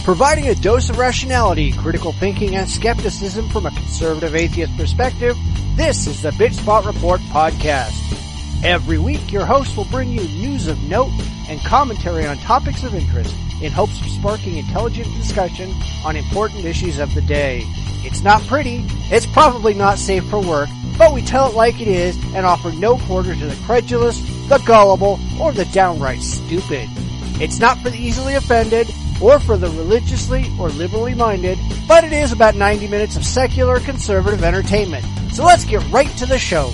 Providing a dose of rationality, critical thinking, and skepticism from a conservative atheist perspective, this is the Bitchspot Report podcast. Every week, your host will bring you news of note and commentary on topics of interest in hopes of sparking intelligent discussion on important issues of the day. It's not pretty, it's probably not safe for work, but we tell it like it is and offer no quarter to the credulous, the gullible, or the downright stupid. It's not for the easily offended, or for the religiously or liberally minded, but it is about 90 minutes of secular conservative entertainment. So let's get right to the show.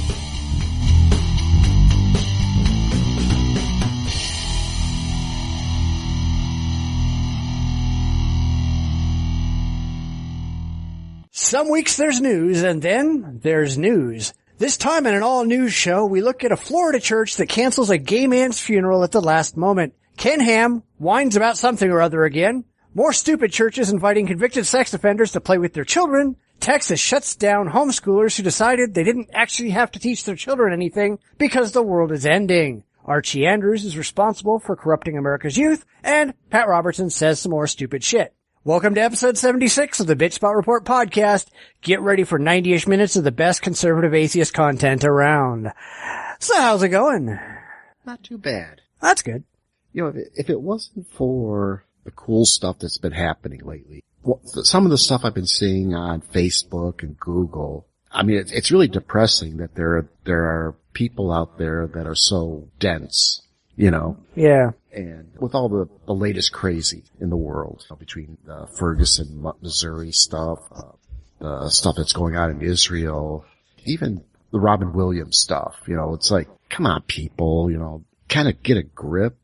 Some weeks there's news, and then there's news. This time in an all-news show, we look at a Florida church that cancels a gay man's funeral at the last moment. Ken Ham whines about something or other again. More stupid churches inviting convicted sex offenders to play with their children. Texas shuts down homeschoolers who decided they didn't actually have to teach their children anything because the world is ending. Archie Andrews is responsible for corrupting America's youth. And Pat Robertson says some more stupid shit. Welcome to episode 76 of the Bitchspot Report podcast. Get ready for 90-ish minutes of the best conservative atheist content around. So how's it going? Not too bad. That's good. You know, if it wasn't for the cool stuff that's been happening lately, some of the stuff I've been seeing on Facebook and Google, I mean, it's really depressing that there are people out there that are so dense, you know? Yeah. And with all the latest crazy in the world, between the Ferguson, Missouri stuff, the stuff that's going on in Israel, even the Robin Williams stuff, you know, it's like, come on, people, you know, kind of get a grip.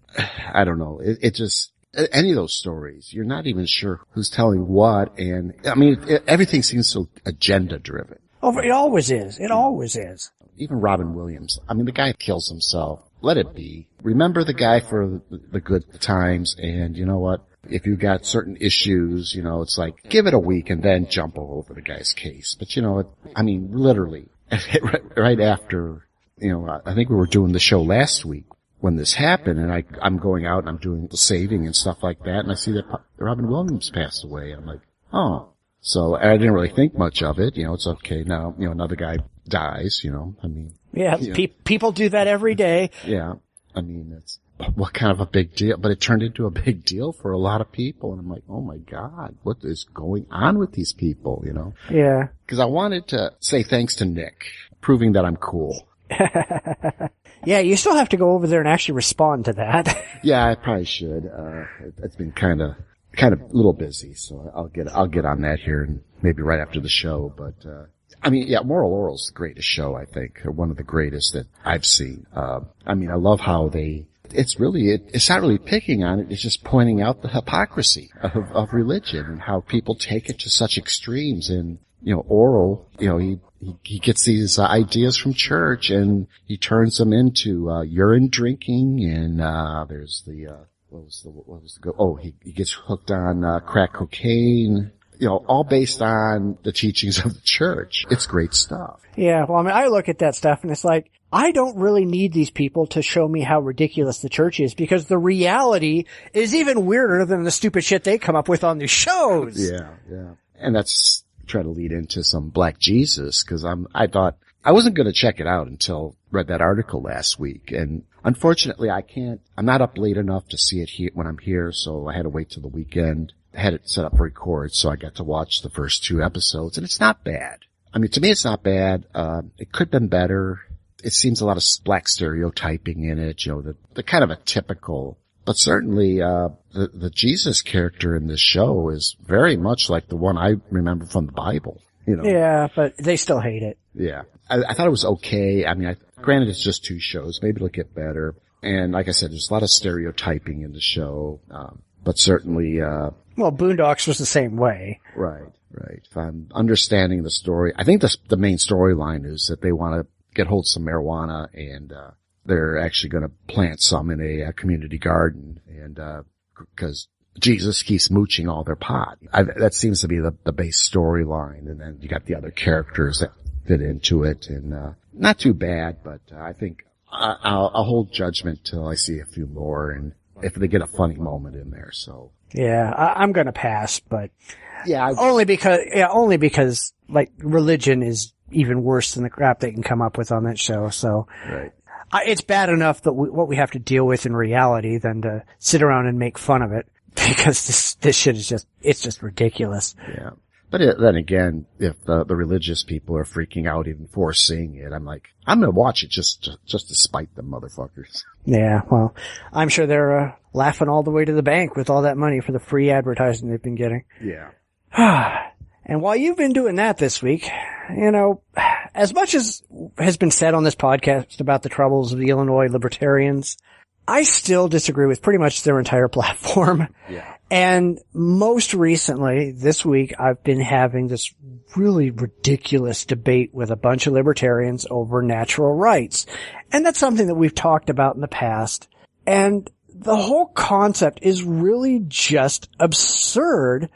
I don't know. It just, any of those stories, you're not even sure who's telling what. And I mean, everything seems so agenda driven. Oh, it always is. It always is. Even Robin Williams. I mean, the guy kills himself. Let it be. Remember the guy for the good times. And you know what? If you got certain issues, you know, it's like, give it a week and then jump all over the guy's case. But you know, I mean, literally, right after, you know, I think we were doing the show last week when this happened, and I'm going out and I'm doing the saving and stuff like that, and I see that Robin Williams passed away. I'm like, oh. So I didn't really think much of it. You know, it's okay now. You know, another guy dies, you know. I mean. Yeah, people do that every day. Yeah. I mean, it's what kind of a big deal, but it turned into a big deal for a lot of people, and I'm like, oh my God, what is going on with these people, you know? Yeah. Because I wanted to say thanks to Nick, proving that I'm cool. Yeah, you still have to go over there and actually respond to that. Yeah, I probably should. It's been kind of a little busy, so I'll get on that here and maybe right after the show. But I mean, yeah, Moral Oral's the greatest show, I think, or one of the greatest that I've seen. I mean, I love how it's not really picking on it. It's just pointing out the hypocrisy of religion and how people take it to such extremes. And you know, Oral, you know, he gets these ideas from church and he turns them into urine drinking, and there's he gets hooked on crack cocaine, you know, all based on the teachings of the church. It's great stuff. Yeah, well, I mean, I look at that stuff and it's like, I don't really need these people to show me how ridiculous the church is, because the reality is even weirder than the stupid shit they come up with on these shows. Yeah. And that's try to lead into some Black Jesus, because I thought I wasn't going to check it out until read that article last week, and unfortunately I'm not up late enough to see it here when I'm here, so I had to wait till the weekend. I had it set up for record, so I got to watch the first 2 episodes, and it's not bad. I mean, to me, it's not bad. It could have been better. It seems a lot of black stereotyping in it, you know, the kind of a typical. But certainly, the Jesus character in this show is very much like the one I remember from the Bible, you know. Yeah, but they still hate it. Yeah. I thought it was okay. I mean, granted it's just 2 shows. Maybe it'll get better. And like I said, there's a lot of stereotyping in the show. But certainly, well, Boondocks was the same way. Right. If I'm understanding the story, I think the main storyline is that they want to get hold of some marijuana, and, they're actually going to plant some in a community garden, and because Jesus keeps mooching all their pot. That seems to be the base storyline, and then you got the other characters that fit into it, and not too bad, but I think I'll hold judgment till I see a few more, and if they get a funny moment in there. So yeah, I'm going to pass, but yeah, only because like religion is even worse than the crap they can come up with on that show. So right. It's bad enough that what we have to deal with in reality than to sit around and make fun of it, because this shit is just ridiculous. Yeah. But then again, if the religious people are freaking out even before seeing it, I'm like, I'm gonna watch it just to spite them motherfuckers. Yeah, well, I'm sure they're laughing all the way to the bank with all that money for the free advertising they've been getting. Yeah. And while you've been doing that this week, you know, as much as has been said on this podcast about the troubles of the Illinois libertarians, I still disagree with pretty much their entire platform. Yeah. And most recently, this week, I've been having this really ridiculous debate with a bunch of libertarians over natural rights. And that's something that we've talked about in the past. And the whole concept is really just absurd,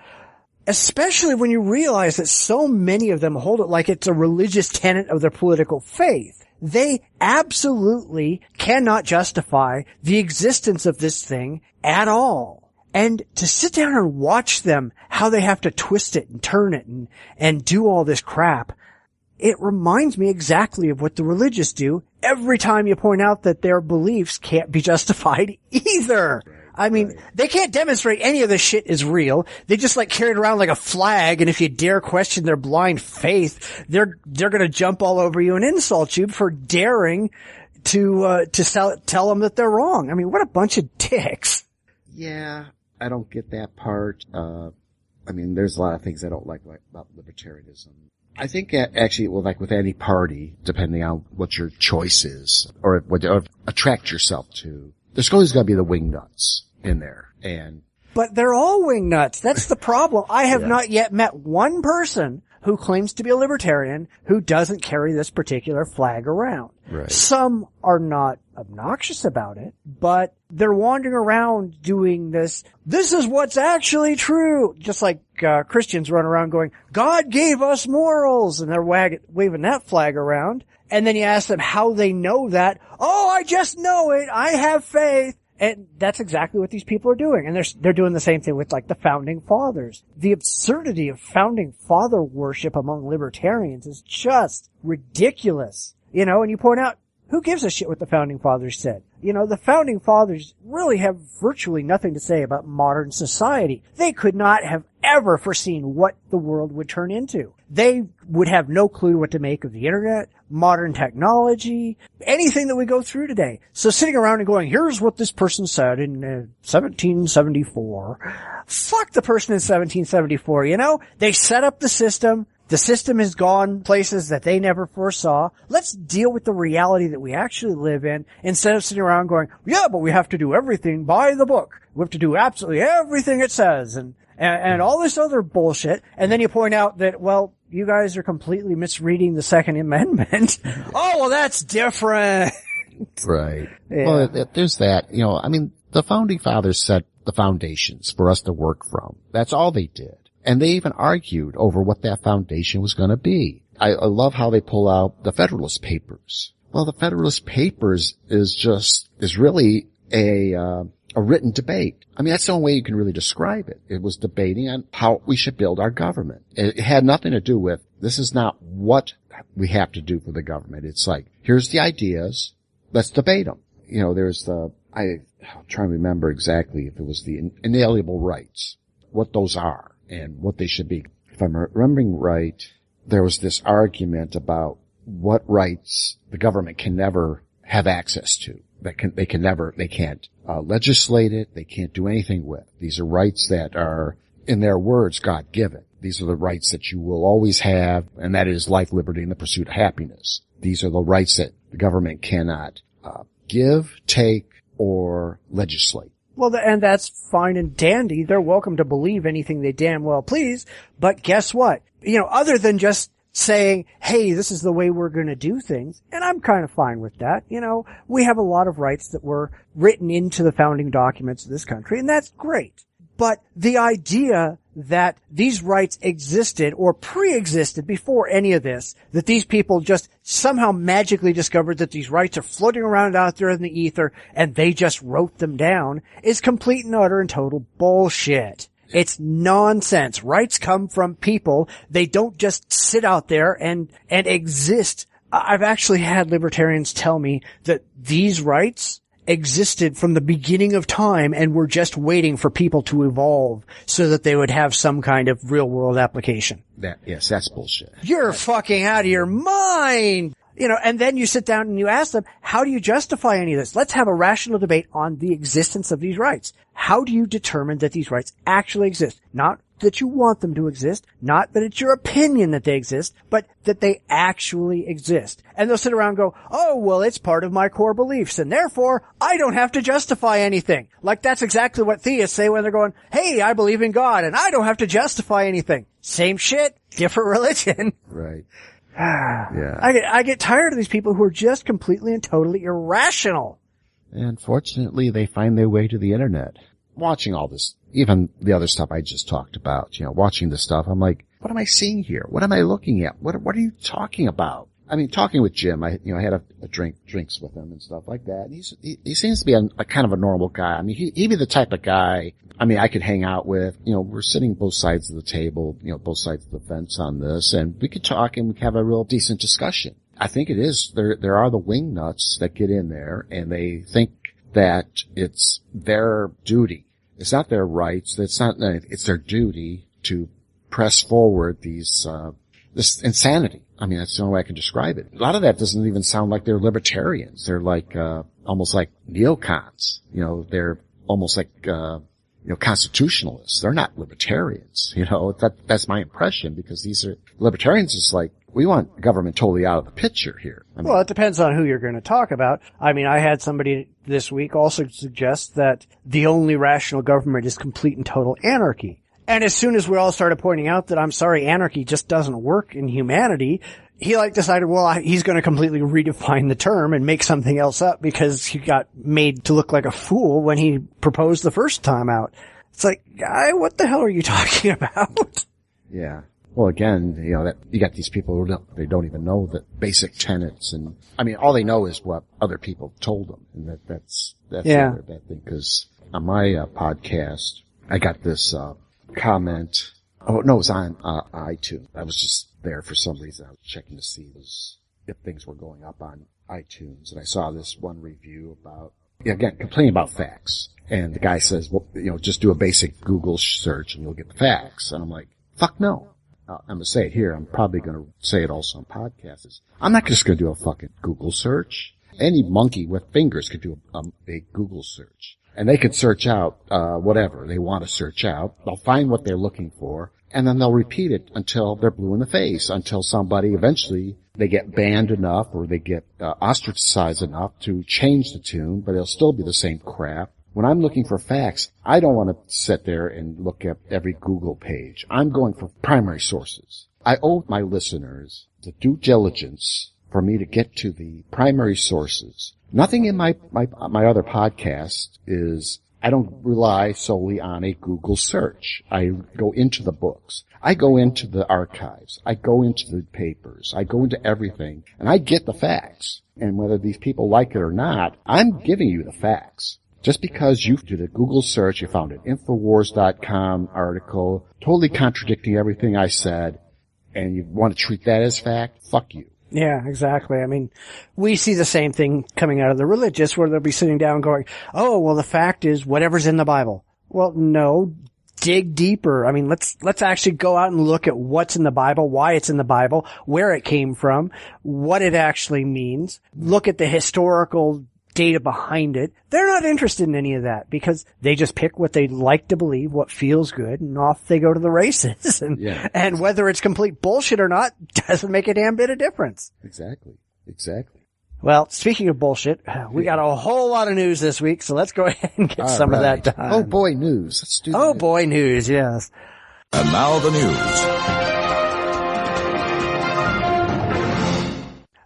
especially when you realize that so many of them hold it like it's a religious tenet of their political faith. They absolutely cannot justify the existence of this thing at all. And to sit down and watch them, how they have to twist it and turn it and do all this crap, it reminds me exactly of what the religious do every time you point out that their beliefs can't be justified either. I mean, they can't demonstrate any of this shit is real. They just like carry it around like a flag, and if you dare question their blind faith, they're gonna jump all over you and insult you for daring to tell them that they're wrong. I mean, what a bunch of dicks. Yeah, I don't get that part. I mean, there's a lot of things I don't like about libertarianism. I think actually, well, like with any party, depending on what your choice is or what you attract yourself to, there's always going to be the wingnuts in there. But they're all wingnuts. That's the problem. I have not yet met one person who claims to be a libertarian who doesn't carry this particular flag around. Right. Some are not obnoxious about it, but they're wandering around doing this. This is what's actually true. Just like Christians run around going, God gave us morals, and they're waving that flag around. And then you ask them how they know that. Oh, I just know it. I have faith. And that's exactly what these people are doing. And they're doing the same thing with like the founding fathers. The absurdity of founding father worship among libertarians is just ridiculous. You know, and you point out, who gives a shit what the founding fathers said? You know, the founding fathers really have virtually nothing to say about modern society. They could not have ever foreseen what the world would turn into. They would have no clue what to make of the internet, modern technology, anything that we go through today. So sitting around and going, here's what this person said in 1774. Fuck the person in 1774, you know? They set up the system. The system has gone places that they never foresaw. Let's deal with the reality that we actually live in instead of sitting around going, yeah, but we have to do everything by the book. We have to do absolutely everything it says and all this other bullshit. And then you point out that, well, you guys are completely misreading the Second Amendment. Oh, well, that's different. Right. Yeah. Well, there's that. You know, I mean, the founding fathers set the foundations for us to work from. That's all they did. And they even argued over what that foundation was going to be. I love how they pull out the Federalist Papers. Well, the Federalist Papers is really a written debate. I mean, that's the only way you can really describe it. It was debating on how we should build our government. It had nothing to do with, this is not what we have to do for the government. It's like, here's the ideas. Let's debate them. You know, I'm trying to remember exactly if it was the inalienable rights, what those are. And what they should be. If I'm remembering right, there was this argument about what rights the government can never have access to. They can't legislate it. They can't do anything with. These are rights that are, in their words, God-given. These are the rights that you will always have, and that is life, liberty, and the pursuit of happiness. These are the rights that the government cannot give, take, or legislate. Well, and that's fine and dandy. They're welcome to believe anything they damn well please. But guess what? You know, other than just saying, hey, this is the way we're going to do things, and I'm kind of fine with that. You know, we have a lot of rights that were written into the founding documents of this country, and that's great. But the idea that these rights existed or pre-existed before any of this, that these people just somehow magically discovered that these rights are floating around out there in the ether and they just wrote them down, is complete and utter and total bullshit. It's nonsense. Rights come from people. They don't just sit out there and exist. I've actually had libertarians tell me that these rights existed from the beginning of time and were just waiting for people to evolve so that they would have some kind of real world application. Yes, that's bullshit. You're fucking out of your mind. You know, and then you sit down and you ask them, how do you justify any of this? Let's have a rational debate on the existence of these rights. How do you determine that these rights actually exist? Not that you want them to exist, not that it's your opinion that they exist, but that they actually exist. And they'll sit around and go, oh, well, it's part of my core beliefs, and therefore I don't have to justify anything. Like that's exactly what theists say when they're going, hey, I believe in God, and I don't have to justify anything. Same shit, different religion. Right. Yeah. I get tired of these people who are just completely and totally irrational. And fortunately, they find their way to the internet. Watching all this, even the other stuff I just talked about, you know, watching this stuff, I'm like, what am I seeing here? What am I looking at? What are you talking about? I mean, talking with Jim, I had a drinks with him and stuff like that. And he seems to be a kind of a normal guy. I mean, he'd be the type of guy, I mean, I could hang out with. You know, we're sitting both sides of the table, you know, both sides of the fence on this, and we could talk and we could have a real decent discussion. I think it is, there are the wing nuts that get in there and they think that it's their duty. It's not their rights. It's their duty to press forward this insanity. I mean, that's the only way I can describe it. A lot of that doesn't even sound like they're libertarians. They're like, almost like neocons. You know, they're almost like, constitutionalists. They're not libertarians. You know, that's my impression, because these are libertarians. Is like, we want government totally out of the picture here. I mean, well, it depends on who you're going to talk about. I mean, I had somebody this week also suggest that the only rational government is complete and total anarchy. And as soon as we all started pointing out that, I'm sorry, anarchy just doesn't work in humanity, he decided, well, he's going to completely redefine the term and make something else up because he got made to look like a fool when he proposed the first time out. It's like, guy, what the hell are you talking about? Yeah. Well, again, you know, that you got these people who they don't even know the basic tenets, and I mean, all they know is what other people told them, and that's yeah. a bad thing. Because on my podcast, I got this comment. Oh no, it was on iTunes. I was just there for some reason. I was checking to see if things were going up on iTunes, and I saw this one review about, again, complaining about facts. And the guy says, well, you know, just do a basic Google search and you'll get the facts. And I'm like, fuck no. I'm going to say it here. I'm probably going to say it also on podcasts. I'm not just going to do a fucking Google search. Any monkey with fingers could do a Google search. And they could search out whatever they want to search out. They'll find what they're looking for, and then they'll repeat it until they're blue in the face, until somebody eventually, they get banned enough or they get ostracized enough to change the tune, but it'll still be the same crap. When I'm looking for facts, I don't want to sit there and look at every Google page. I'm going for primary sources. I owe my listeners the due diligence for me to get to the primary sources. Nothing in my other podcast is, I don't rely solely on a Google search. I go into the books. I go into the archives. I go into the papers. I go into everything, and I get the facts. And whether these people like it or not, I'm giving you the facts. Just because you did a Google search, you found an Infowars.com article totally contradicting everything I said, and you want to treat that as fact, fuck you. Yeah, exactly. I mean, we see the same thing coming out of the religious, where they'll be sitting down going, oh, well, the fact is whatever's in the Bible. Well, no, dig deeper. I mean, let's actually go out and look at what's in the Bible, why it's in the Bible, where it came from, what it actually means. Look at the historical data behind it. They're not interested in any of that because they just pick what they like to believe, what feels good, and off they go to the races. And whether it's complete bullshit or not doesn't make a damn bit of difference. Exactly. Well, speaking of bullshit, we got a whole lot of news this week, so let's go ahead and get some of that done. Oh boy, news. Let's do Oh boy, news, yes. And now the news.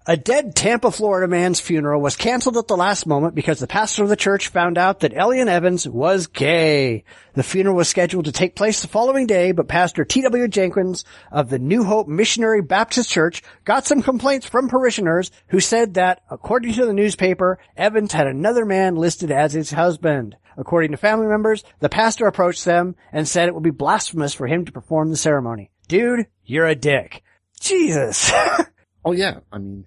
A dead Tampa, Florida man's funeral was canceled at the last moment because the pastor of the church found out that Elian Evans was gay. The funeral was scheduled to take place the following day, but Pastor T.W. Jenkins of the New Hope Missionary Baptist Church got some complaints from parishioners who said that, according to the newspaper, Evans had another man listed as his husband. According to family members, the pastor approached them and said it would be blasphemous for him to perform the ceremony. Dude, you're a dick. Jesus. Oh yeah, I mean,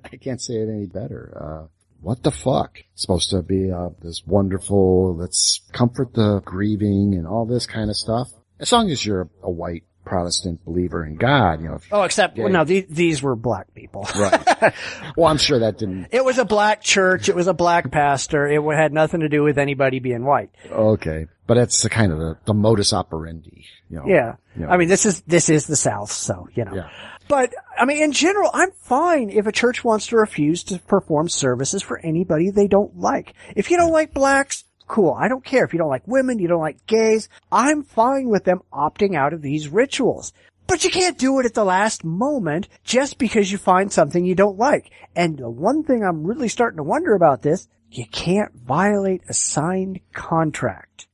I can't say it any better. What the fuck? It's supposed to be this wonderful, let's comfort the grieving and all this kind of stuff. As long as you're a white Protestant believer in God, you know. Except, well, no, these were black people. Right. Well, I'm sure that didn't. It was a black church. It was a black pastor. It had nothing to do with anybody being white. Okay. But that's the kind of the modus operandi, you know. Yeah. You know. I mean, this is the South, so, you know. Yeah. But, I mean, in general, I'm fine if a church wants to refuse to perform services for anybody they don't like. If you don't like blacks, cool. I don't care. If you don't like women, you don't like gays, I'm fine with them opting out of these rituals. But you can't do it at the last moment just because you find something you don't like. And the one thing I'm really starting to wonder about this, you can't violate a signed contract.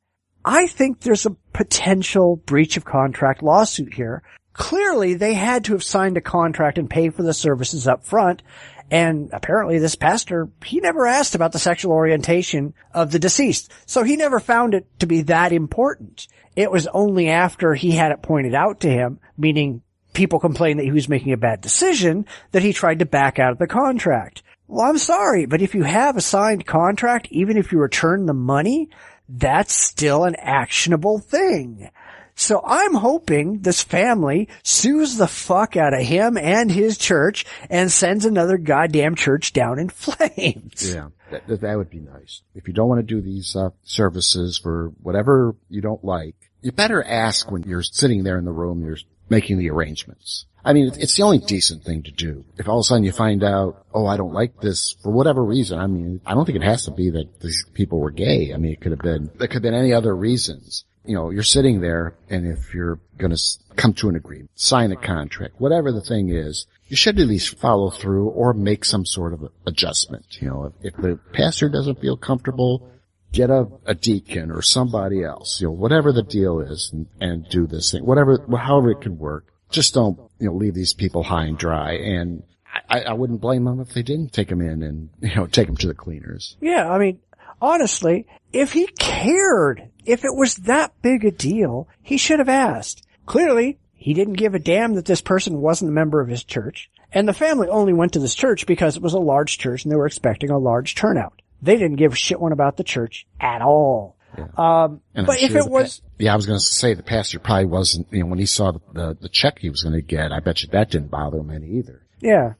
I think there's a potential breach of contract lawsuit here. Clearly, they had to have signed a contract and paid for the services up front. And apparently this pastor, he never asked about the sexual orientation of the deceased. So he never found it to be that important. It was only after he had it pointed out to him, meaning people complained that he was making a bad decision, that he tried to back out of the contract. Well, I'm sorry, but if you have a signed contract, even if you return the money, that's still an actionable thing. So I'm hoping this family sues the fuck out of him and his church and sends another goddamn church down in flames. Yeah, that would be nice. If you don't want to do these services for whatever you don't like, you better ask when you're sitting there in the room, you're making the arrangements. I mean, it's the only decent thing to do. If all of a sudden you find out, oh, I don't like this for whatever reason, I mean, I don't think it has to be that these people were gay. I mean, there could have been any other reasons. You know, you're sitting there, and if you're going to come to an agreement, sign a contract, whatever the thing is, you should at least follow through or make some sort of adjustment. You know, if the pastor doesn't feel comfortable, get a deacon or somebody else, you know, whatever the deal is, and do this thing, however it could work. Just don't, you know, leave these people high and dry. And I wouldn't blame them if they didn't take them in and, you know, take them to the cleaners. Yeah, I mean, honestly, if he cared, if it was that big a deal, he should have asked. Clearly, he didn't give a damn that this person wasn't a member of his church, and the family only went to this church because it was a large church and they were expecting a large turnout. They didn't give a shit one about the church at all. Yeah. But if it was... I was going to say the pastor probably wasn't, you know, when he saw the check he was going to get, I bet you that didn't bother him any either. Yeah.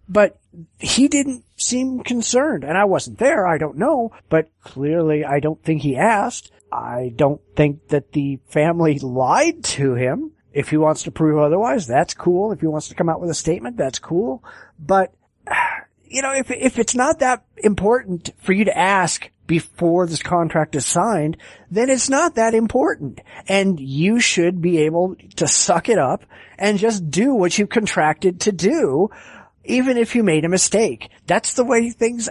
But he didn't seem concerned, and I wasn't there, I don't know, but clearly I don't think he asked. I don't think that the family lied to him. If he wants to prove otherwise, that's cool. If he wants to come out with a statement, that's cool. But, you know, if it's not that important for you to ask before this contract is signed, then it's not that important. And you should be able to suck it up and just do what you contracted to do, even if you made a mistake. That's the way things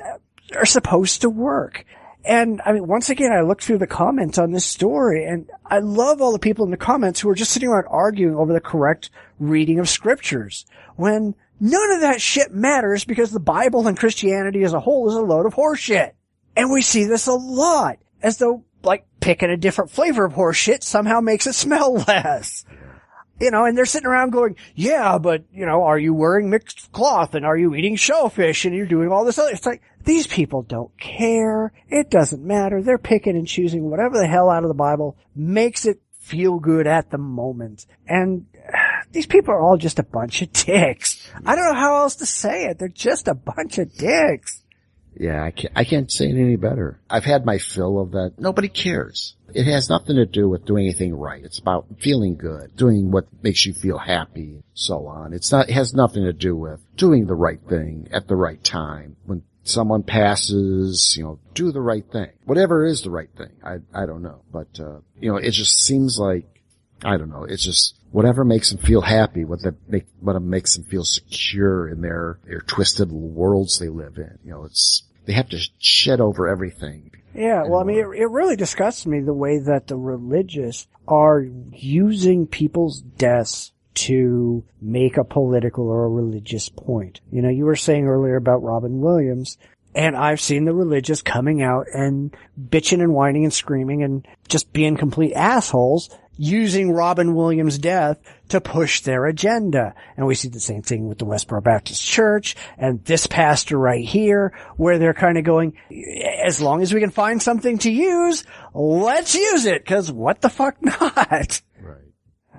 are supposed to work. And I mean, once again, I looked through the comments on this story, and I love all the people in the comments who are just sitting around arguing over the correct reading of scriptures, when none of that shit matters because the Bible and Christianity as a whole is a load of horseshit. And we see this a lot, as though, like, picking a different flavor of horseshit somehow makes it smell less. You know, and they're sitting around going, yeah, but, you know, are you wearing mixed cloth, and are you eating shellfish, and you're doing all this other... It's like, these people don't care. It doesn't matter. They're picking and choosing whatever the hell out of the Bible makes it feel good at the moment. And these people are all just a bunch of dicks. I don't know how else to say it. They're just a bunch of dicks. Yeah, I can't say it any better. I've had my fill of that. Nobody cares. It has nothing to do with doing anything right. It's about feeling good, doing what makes you feel happy, so on. It has nothing to do with doing the right thing at the right time. When someone passes, you know, do the right thing. Whatever is the right thing. I don't know. But, you know, it just seems like I don't know. It's just whatever makes them feel happy, what makes them feel secure in their twisted little worlds they live in. They have to shed over everything. Yeah, well, I mean, it really disgusts me the way that the religious are using people's deaths to make a political or a religious point. You were saying earlier about Robin Williams, and I've seen the religious coming out and bitching and whining and screaming and just being complete assholes using Robin Williams' death to push their agenda. And we see the same thing with the Westboro Baptist Church and this pastor right here, where they're kind of going, as long as we can find something to use, let's use it, because what the fuck not? Right.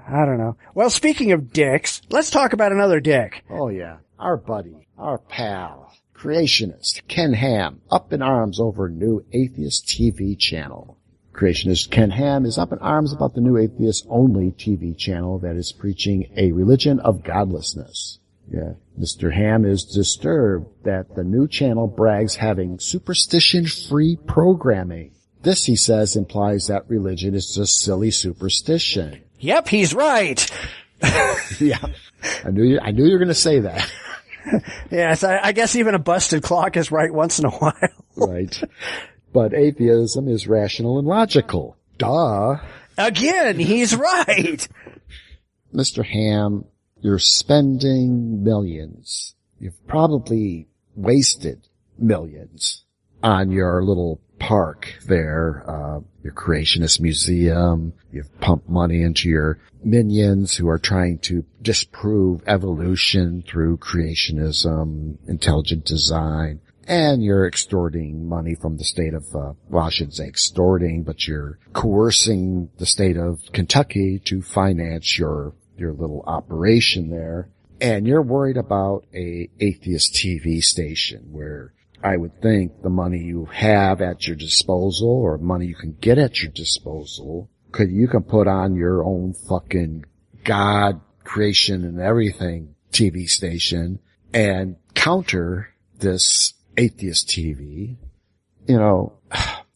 I don't know. Well, speaking of dicks, let's talk about another dick. Oh yeah. Our buddy, our pal, creationist Ken Ham, up in arms over new Atheist TV channel. Creationist Ken Ham is up in arms about the new atheist-only TV channel that is preaching a religion of godlessness. Yeah, Mr. Ham is disturbed that the new channel brags having superstition-free programming. This, he says, implies that religion is just silly superstition. Yep, he's right. Yeah, I knew you were going to say that. Yes, I guess even a busted clock is right once in a while. Right. But atheism is rational and logical. Duh. Again, he's right. Mr. Ham, you're spending millions. You've probably wasted millions on your little park there, your creationist museum. You've pumped money into your minions who are trying to disprove evolution through creationism, intelligent design. And you're extorting money from the state of, well, I shouldn't say extorting, but you're coercing the state of Kentucky to finance your little operation there. And you're worried about a atheist TV station where I would think the money you have at your disposal or money you can get at your disposal, you can put on your own fucking God creation and everything TV station and counter this atheist TV.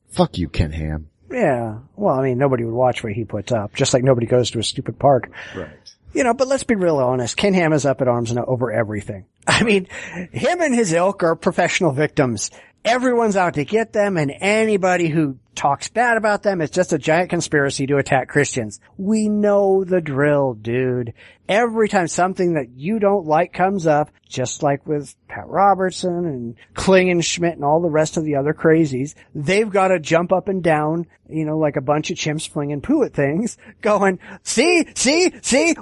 Fuck you, Ken Ham. Yeah. Well, I mean, nobody would watch what he puts up, just like nobody goes to a stupid park. Right. But let's be real honest. Ken Ham is up at arms over everything. I mean, him and his ilk are professional victims. Everyone's out to get them, and anybody who talks bad about them is just a giant conspiracy to attack Christians. We know the drill, dude. Every time something that you don't like comes up, just like with Pat Robertson and Klingenschmidt and all the rest of the other crazies, they've got to jump up and down, like a bunch of chimps flinging poo at things, going, see,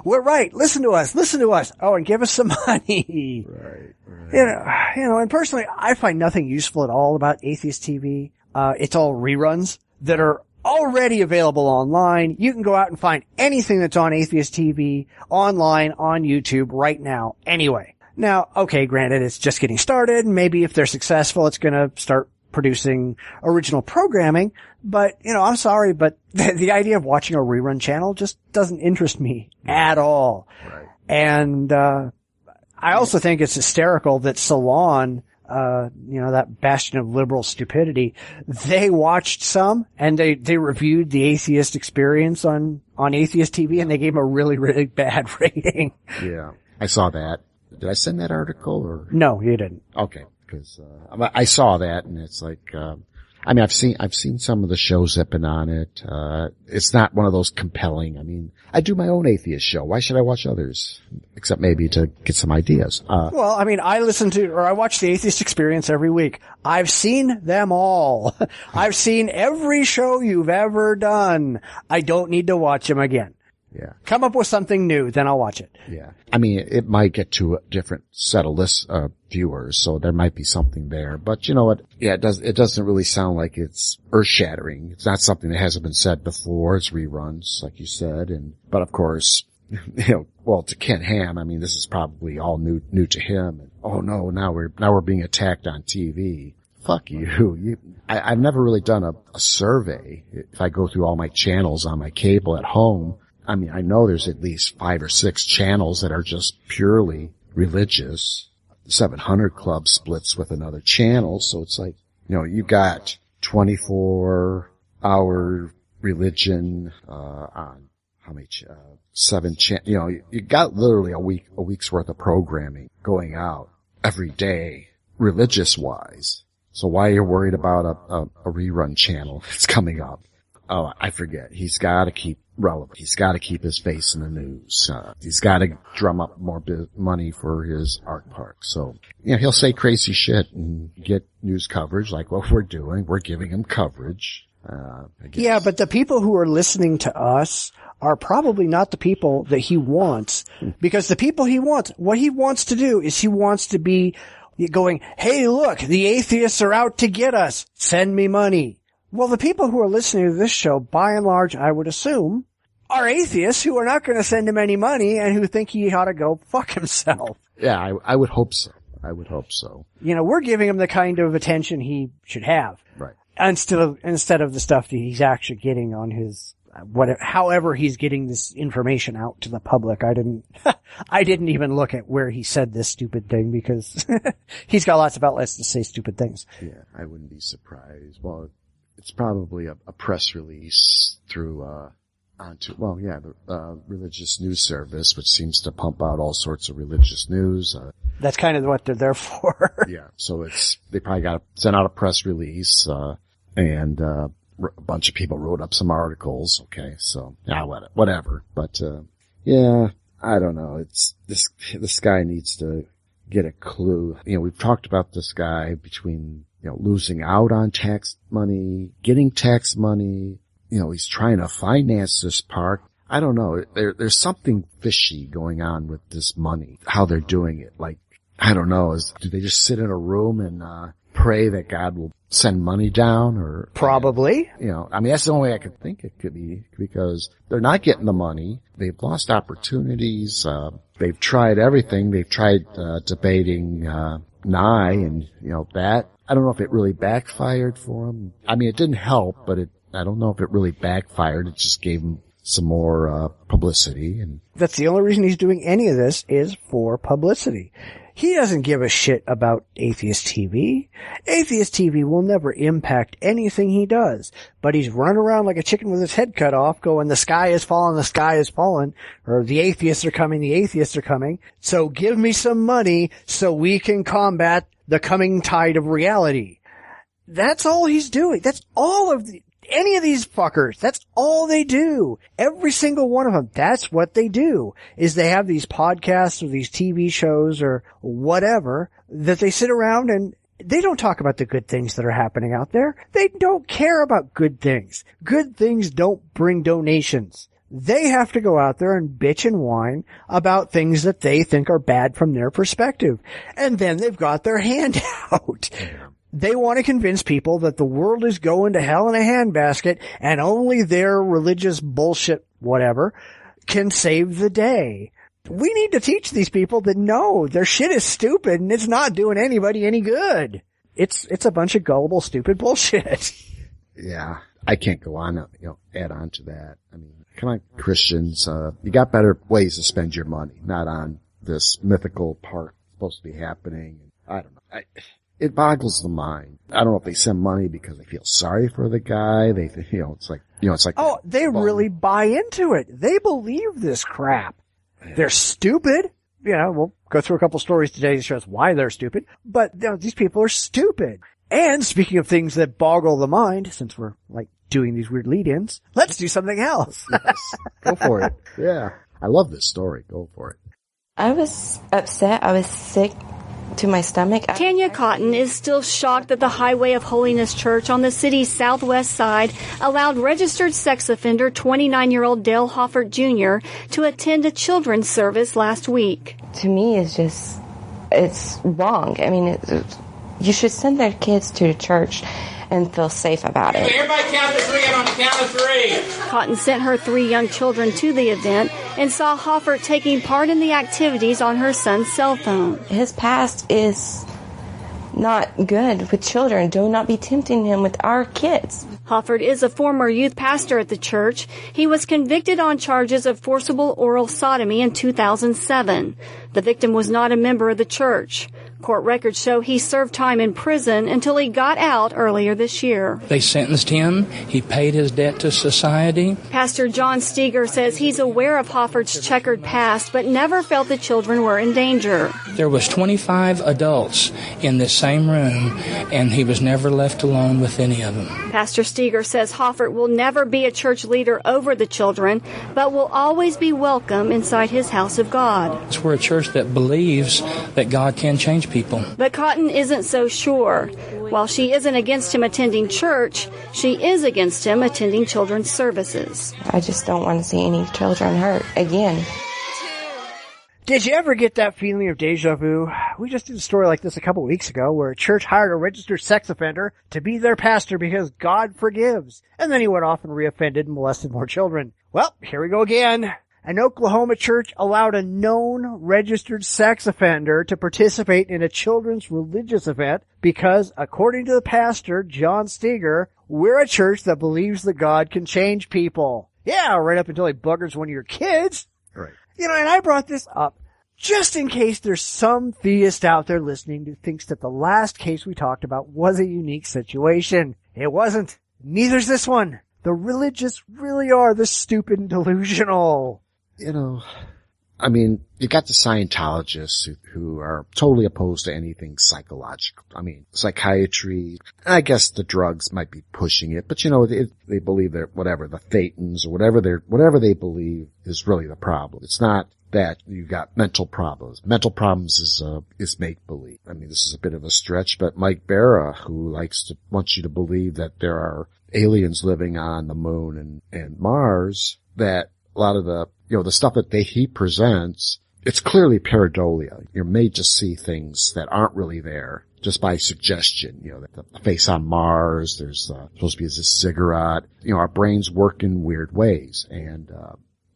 we're right. Listen to us. Oh, and give us some money. Right. And personally, I find nothing useful at all about Atheist TV. It's all reruns that are already available online. You can go out and find anything that's on Atheist TV online on YouTube right now anyway. Now, okay, granted, it's just getting started. Maybe if they're successful, it's going to start producing original programming. But, I'm sorry, but the idea of watching a rerun channel just doesn't interest me at all. Right. And I also think it's hysterical that Salon, that bastion of liberal stupidity, they watched some and they reviewed the atheist experience on Atheist TV and they gave them a really, really bad rating. Yeah. I saw that. Did I send that article or? No, you didn't. Okay. Cause, I saw that and it's like, I've seen some of the shows that have been on it. It's not one of those compelling. I mean, I do my own atheist show. Why should I watch others? Except maybe to get some ideas. Well, I mean, I watch the Atheist Experience every week. I've seen them all. I've seen every show you've ever done. I don't need to watch them again. Yeah. Come up with something new, then I'll watch it. Yeah. I mean, it might get to a different set of viewers, so there might be something there. But you know what? Yeah, it doesn't really sound like it's earth-shattering. It's not something that hasn't been said before. It's reruns, like you said. But of course, to Ken Ham, I mean, this is probably all new to him. And, oh no, now we're being attacked on TV. Fuck you. I've never really done a survey. If I go through all my channels on my cable at home, I mean, I know there's at least 5 or 6 channels that are just purely religious. The 700 Club splits with another channel, so it's like, you got 24-hour religion on how many, 7 you got literally a week's worth of programming going out every day, religious wise. So why are you worried about a rerun channel that's coming up? Oh, I forget. He's got to keep relevant. He's got to keep his face in the news. He's got to drum up more money for his art park. So, he'll say crazy shit and get news coverage like what we're doing. We're giving him coverage. Yeah, but the people who are listening to us are probably not the people that he wants, because the people he wants, what he wants to do is he wants to be going, hey, look, the atheists are out to get us. Send me money. Well, the people who are listening to this show, by and large, I would assume, are atheists who are not going to send him any money and who think he ought to go fuck himself. Yeah, I would hope so. I would hope so. We're giving him the kind of attention he should have. Right. Instead of the stuff that he's actually getting on his, however he's getting this information out to the public. I didn't even look at where he said this stupid thing because he's got lots of outlets to say stupid things. Yeah, I wouldn't be surprised. Well, it's probably a press release through, the religious news service, which seems to pump out all sorts of religious news. That's kind of what they're there for. Yeah, so they probably got to send out a press release, and a bunch of people wrote up some articles. Okay, so yeah, whatever. But I don't know. It's this guy needs to get a clue. We've talked about this guy between losing out on tax money, getting tax money. He's trying to finance this park. I don't know. There's something fishy going on with this money. How they're doing it. Like, I don't know. Do they just sit in a room and pray that God will send money down, or probably? That's the only way I could think it could be, because they're not getting the money. They've lost opportunities. They've tried everything. They've tried debating Nye, and that. I don't know if it really backfired for him. It didn't help, but I don't know if it really backfired. It just gave him some more publicity. And that's the only reason he's doing any of this, is for publicity. He doesn't give a shit about Atheist TV. Atheist TV will never impact anything he does. But he's running around like a chicken with his head cut off going, the sky is falling, the sky is falling. Or the atheists are coming, the atheists are coming. So give me some money so we can combat the coming tide of reality. That's all he's doing. That's all of any of these fuckers. That's all they do. Every single one of them. That's what they do, is they have these podcasts or these TV shows or whatever that they sit around and they don't talk about the good things that are happening out there. They don't care about good things. Good things don't bring donations. They have to go out there and bitch and whine about things that they think are bad from their perspective. And then they've got their hand out. They want to convince people that the world is going to hell in a handbasket and only their religious bullshit, whatever, can save the day. We need to teach these people that no, their shit is stupid and it's not doing anybody any good. It's a bunch of gullible, stupid bullshit. Yeah, I can't go on, add on to that. Come on, Christians, you got better ways to spend your money, not on this mythical park supposed to be happening. I don't know. It boggles the mind. I don't know if they send money because they feel sorry for the guy. It's like. Oh, they really buy into it. They believe this crap. They're stupid. We'll go through a couple stories today to show us why they're stupid. But these people are stupid. And speaking of things that boggle the mind, since we're doing these weird lead-ins, let's do something else. Yes. Go for it. Yeah. I love this story. Go for it. I was upset. I was sick to my stomach. Tanya Cotton is still shocked that the Highway of Holiness Church on the city's southwest side allowed registered sex offender 29-year-old Dale Hoffert Jr. to attend a children's service last week. To me, it's wrong. You should send their kids to the church and feel safe about it. Everybody count to three. I'm on the count of three. Cotton sent her 3 young children to the event and saw Hoffert taking part in the activities on her son's cell phone. His past is not good with children. Do not be tempting him with our kids. Hoffert is a former youth pastor at the church. He was convicted on charges of forcible oral sodomy in 2007. The victim was not a member of the church. Court records show he served time in prison until he got out earlier this year. They sentenced him. He paid his debt to society. Pastor John Steger says he's aware of Hoffert's checkered past, but never felt the children were in danger. There was 25 adults in this same room, and he was never left alone with any of them. Pastor Steger says Hoffert will never be a church leader over the children, but will always be welcome inside his house of God. We're a church that believes that God can change people. But Cotton isn't so sure. While she isn't against him attending church, she is against him attending children's services. I just don't want to see any children hurt again. Did you ever get that feeling of deja vu? We just did a story like this a couple weeks ago where a church hired a registered sex offender to be their pastor because God forgives. And then he went off and reoffended and molested more children. Well, here we go again. An Oklahoma church allowed a known registered sex offender to participate in a children's religious event because, according to the pastor, John Steger, we're a church that believes that God can change people. Yeah, right up until he buggers one of your kids. Right. You know, and I brought this up just in case there's some theist out there listening who thinks that the last case we talked about was a unique situation. It wasn't. Neither's this one. The religious really are the stupid and delusional. You know, I mean, you got the Scientologists who are totally opposed to anything psychological. I mean, psychiatry, I guess the drugs might be pushing it, but you know, they believe that whatever, the Thetans or whatever they believe is really the problem. It's not that you got mental problems. Mental problems is make-believe. I mean, this is a bit of a stretch, but Mike Barra, who wants you to believe that there are aliens living on the moon and Mars, that a lot of the stuff that he presents, it's clearly pareidolia. You're made to see things that aren't really there just by suggestion. You know, the face on Mars, there's supposed to be this ziggurat. You know, our brains work in weird ways. And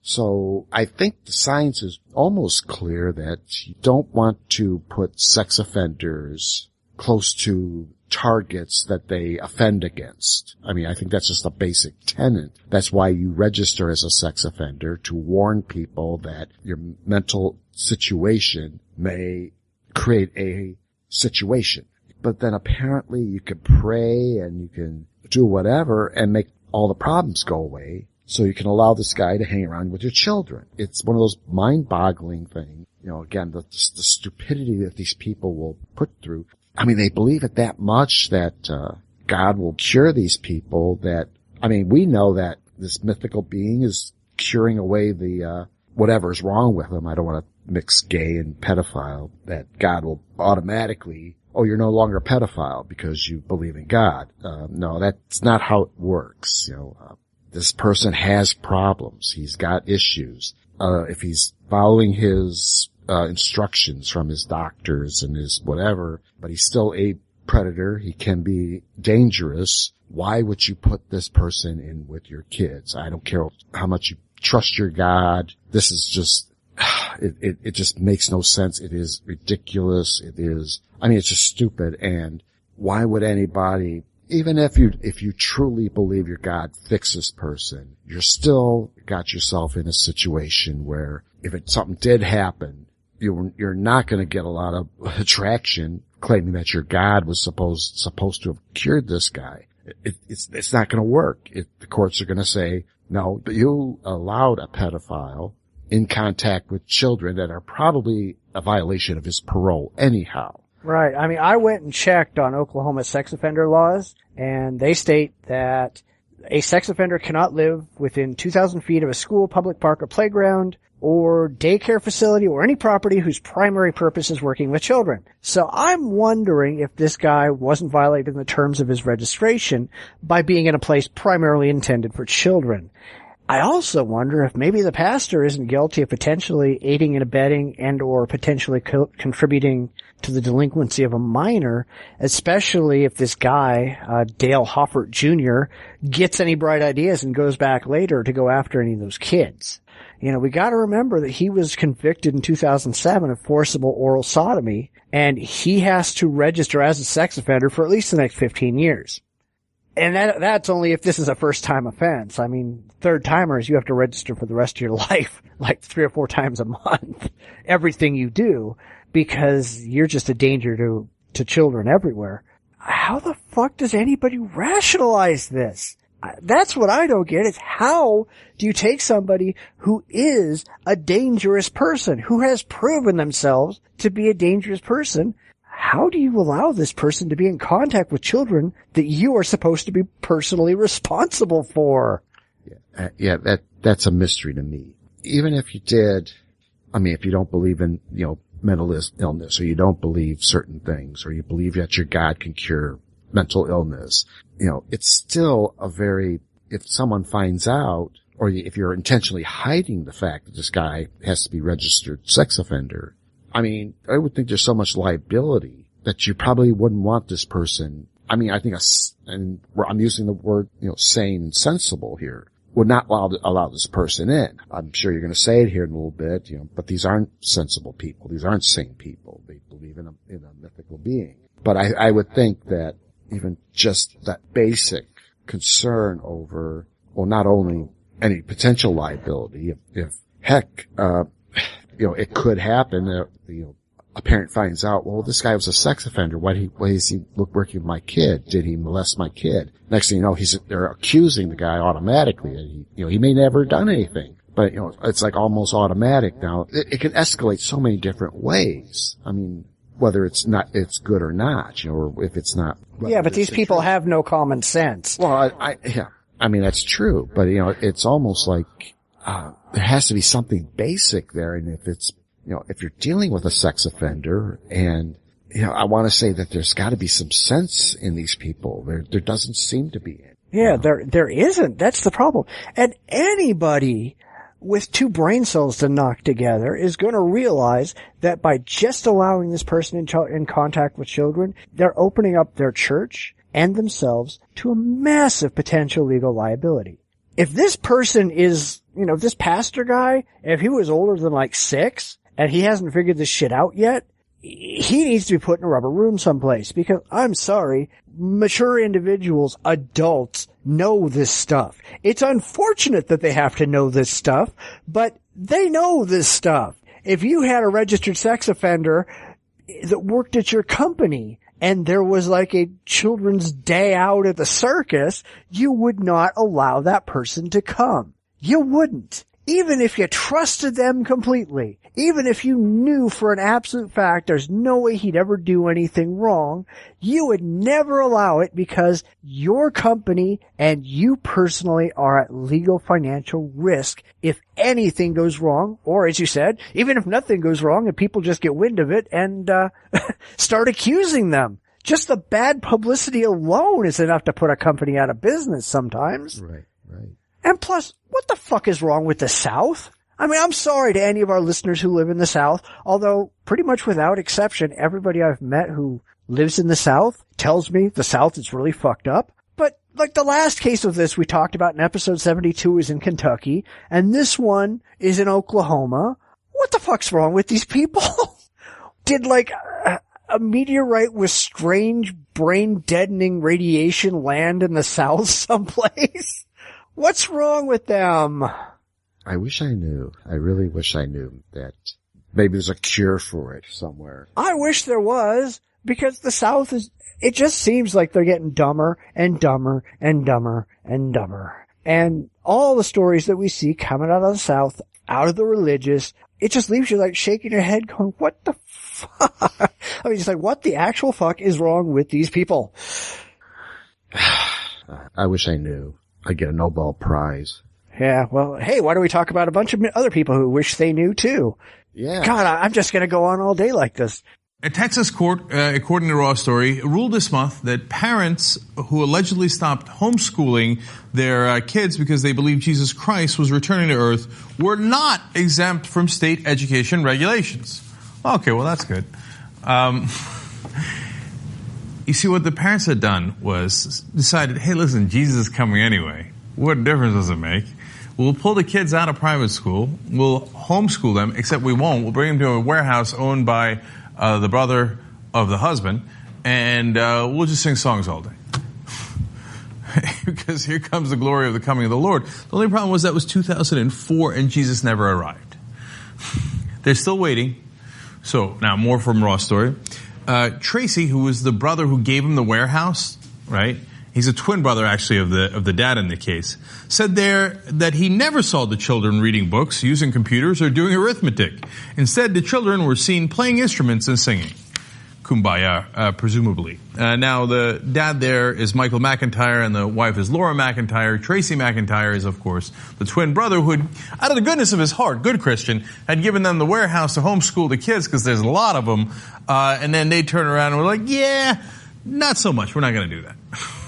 so I think the science is almost clear that you don't want to put sex offenders close to targets that they offend against. I mean, I think that's just a basic tenet. That's why you register as a sex offender, to warn people that your mental situation may create a situation. But then apparently you can pray and you can do whatever and make all the problems go away, so you can allow this guy to hang around with your children. It's one of those mind-boggling things. You know, again, the stupidity that these people will put through. I mean, they believe it that much that God will cure these people. We know that this mythical being is curing away the whatever's wrong with them. I don't want to mix gay and pedophile. That God will automatically, you're no longer a pedophile because you believe in God. No, that's not how it works. You know, this person has problems. He's got issues. If he's following his instructions from his doctors and his whatever, but he's still a predator. He can be dangerous. Why would you put this person in with your kids? I don't care how much you trust your God. This is just, it just makes no sense. It is ridiculous. It's just stupid. And why would anybody, even if you truly believe your God fix this person, you're still got yourself in a situation where if something did happen, you're not going to get a lot of attraction claiming that your God was supposed to have cured this guy. It's not going to work. The courts are going to say, no, but you allowed a pedophile in contact with children that are probably a violation of his parole anyhow. Right. I mean, I went and checked on Oklahoma sex offender laws, and they state that a sex offender cannot live within 2,000 feet of a school, public park, or playground, or daycare facility, or any property whose primary purpose is working with children. So I'm wondering if this guy wasn't violating the terms of his registration by being in a place primarily intended for children. I also wonder if maybe the pastor isn't guilty of potentially aiding and abetting and or potentially contributing to the delinquency of a minor, especially if this guy, Dale Hoffert Jr., gets any bright ideas and goes back later to go after any of those kids. You know, we got to remember that he was convicted in 2007 of forcible oral sodomy, and he has to register as a sex offender for at least the next 15 years. And that's only if this is a first-time offense. I mean, third-timers, you have to register for the rest of your life, like 3 or 4 times a month, everything you do. because you're just a danger to children everywhere. How the fuck does anybody rationalize this? That's what I don't get, is how do you take somebody who is a dangerous person, who has proven themselves to be a dangerous person? How do you allow this person to be in contact with children that you are supposed to be personally responsible for? Yeah, that's a mystery to me. Even if you did, I mean, if you don't believe in, mental illness, or you don't believe certain things, or you believe that your God can cure mental illness, it's still if someone finds out, or if you're intentionally hiding the fact that this guy has to be registered sex offender, I mean, I would think there's so much liability that you probably wouldn't want this person. I mean, I think, and I'm using the word, sane and sensible here, would not allow this person in. I'm sure you're going to say it here in a little bit, but these aren't sensible people. These aren't sane people. They believe in a mythical being. But I would think that even just that basic concern over, well, not only any potential liability, if heck, it could happen that, a parent finds out, well, this guy was a sex offender. Why is he working with my kid? Did he molest my kid? Next thing you know, they're accusing the guy automatically that he may never have done anything. But, it's like almost automatic now. It can escalate so many different ways. I mean, whether it's good or not, or if it's not. Yeah, but these people have no common sense. Well, I mean, that's true. But, it's almost like, there has to be something basic there. And if you're dealing with a sex offender, and, I want to say that there's got to be some sense in these people. There doesn't seem to be. Yeah, there isn't. That's the problem. And anybody with two brain cells to knock together is going to realize that by just allowing this person in contact with children, they're opening up their church and themselves to a massive potential legal liability. If this person is, this pastor guy, if he was older than like 6, and he hasn't figured this shit out yet, he needs to be put in a rubber room someplace, because I'm sorry, mature individuals, adults, know this stuff. It's unfortunate that they have to know this stuff, but they know this stuff. If you had a registered sex offender that worked at your company and there was like a children's day out at the circus, you would not allow that person to come. You wouldn't. Even if you trusted them completely, even if you knew for an absolute fact there's no way he'd ever do anything wrong, you would never allow it, because your company and you personally are at legal financial risk if anything goes wrong, or as you said, even if nothing goes wrong and people just get wind of it and start accusing them. Just the bad publicity alone is enough to put a company out of business sometimes. Right. And plus, what the fuck is wrong with the South? I mean, I'm sorry to any of our listeners who live in the South, although pretty much without exception, everybody I've met who lives in the South tells me the South is really fucked up. But like the last case of this we talked about in episode 72 is in Kentucky, and this one is in Oklahoma. What the fuck's wrong with these people? Did like a meteorite with strange brain-deadening radiation land in the South someplace? What's wrong with them? I wish I knew. I really wish I knew that maybe there's a cure for it somewhere. I wish there was, because the South it just seems like they're getting dumber and dumber and dumber and dumber. And all the stories that we see coming out of the South, out of the religious, it just leaves you like shaking your head going, what the fuck? I mean, it's like, what the actual fuck is wrong with these people? I wish I knew. I'd get a Nobel Prize. Yeah, well, hey, why don't we talk about a bunch of other people who wish they knew too? Yeah. God, I'm just going to go on all day like this. A Texas court, according to Raw Story, ruled this month that parents who allegedly stopped homeschooling their kids because they believed Jesus Christ was returning to earth were not exempt from state education regulations. Okay, well, that's good. You see, what the parents had done was decided, hey, listen, Jesus is coming anyway. What difference does it make? We'll pull the kids out of private school. We'll homeschool them, except we won't. We'll bring them to a warehouse owned by the brother of the husband, and we'll just sing songs all day. Because here comes the glory of the coming of the Lord. The only problem was that was 2004, and Jesus never arrived. They're still waiting. So now more from Raw's story. Tracy, who was the brother who gave him the warehouse, right? He's a twin brother, actually, of the dad in the case, said there that he never saw the children reading books, using computers, or doing arithmetic. Instead, the children were seen playing instruments and singing. Kumbaya, presumably. Now, the dad there is Michael McIntyre, and the wife is Laura McIntyre. Tracy McIntyre is, of course, the twin brother who, out of the goodness of his heart, good Christian, had given them the warehouse to homeschool the kids, because there's a lot of them. And then they turn around and were like, yeah, not so much. We're not going to do that.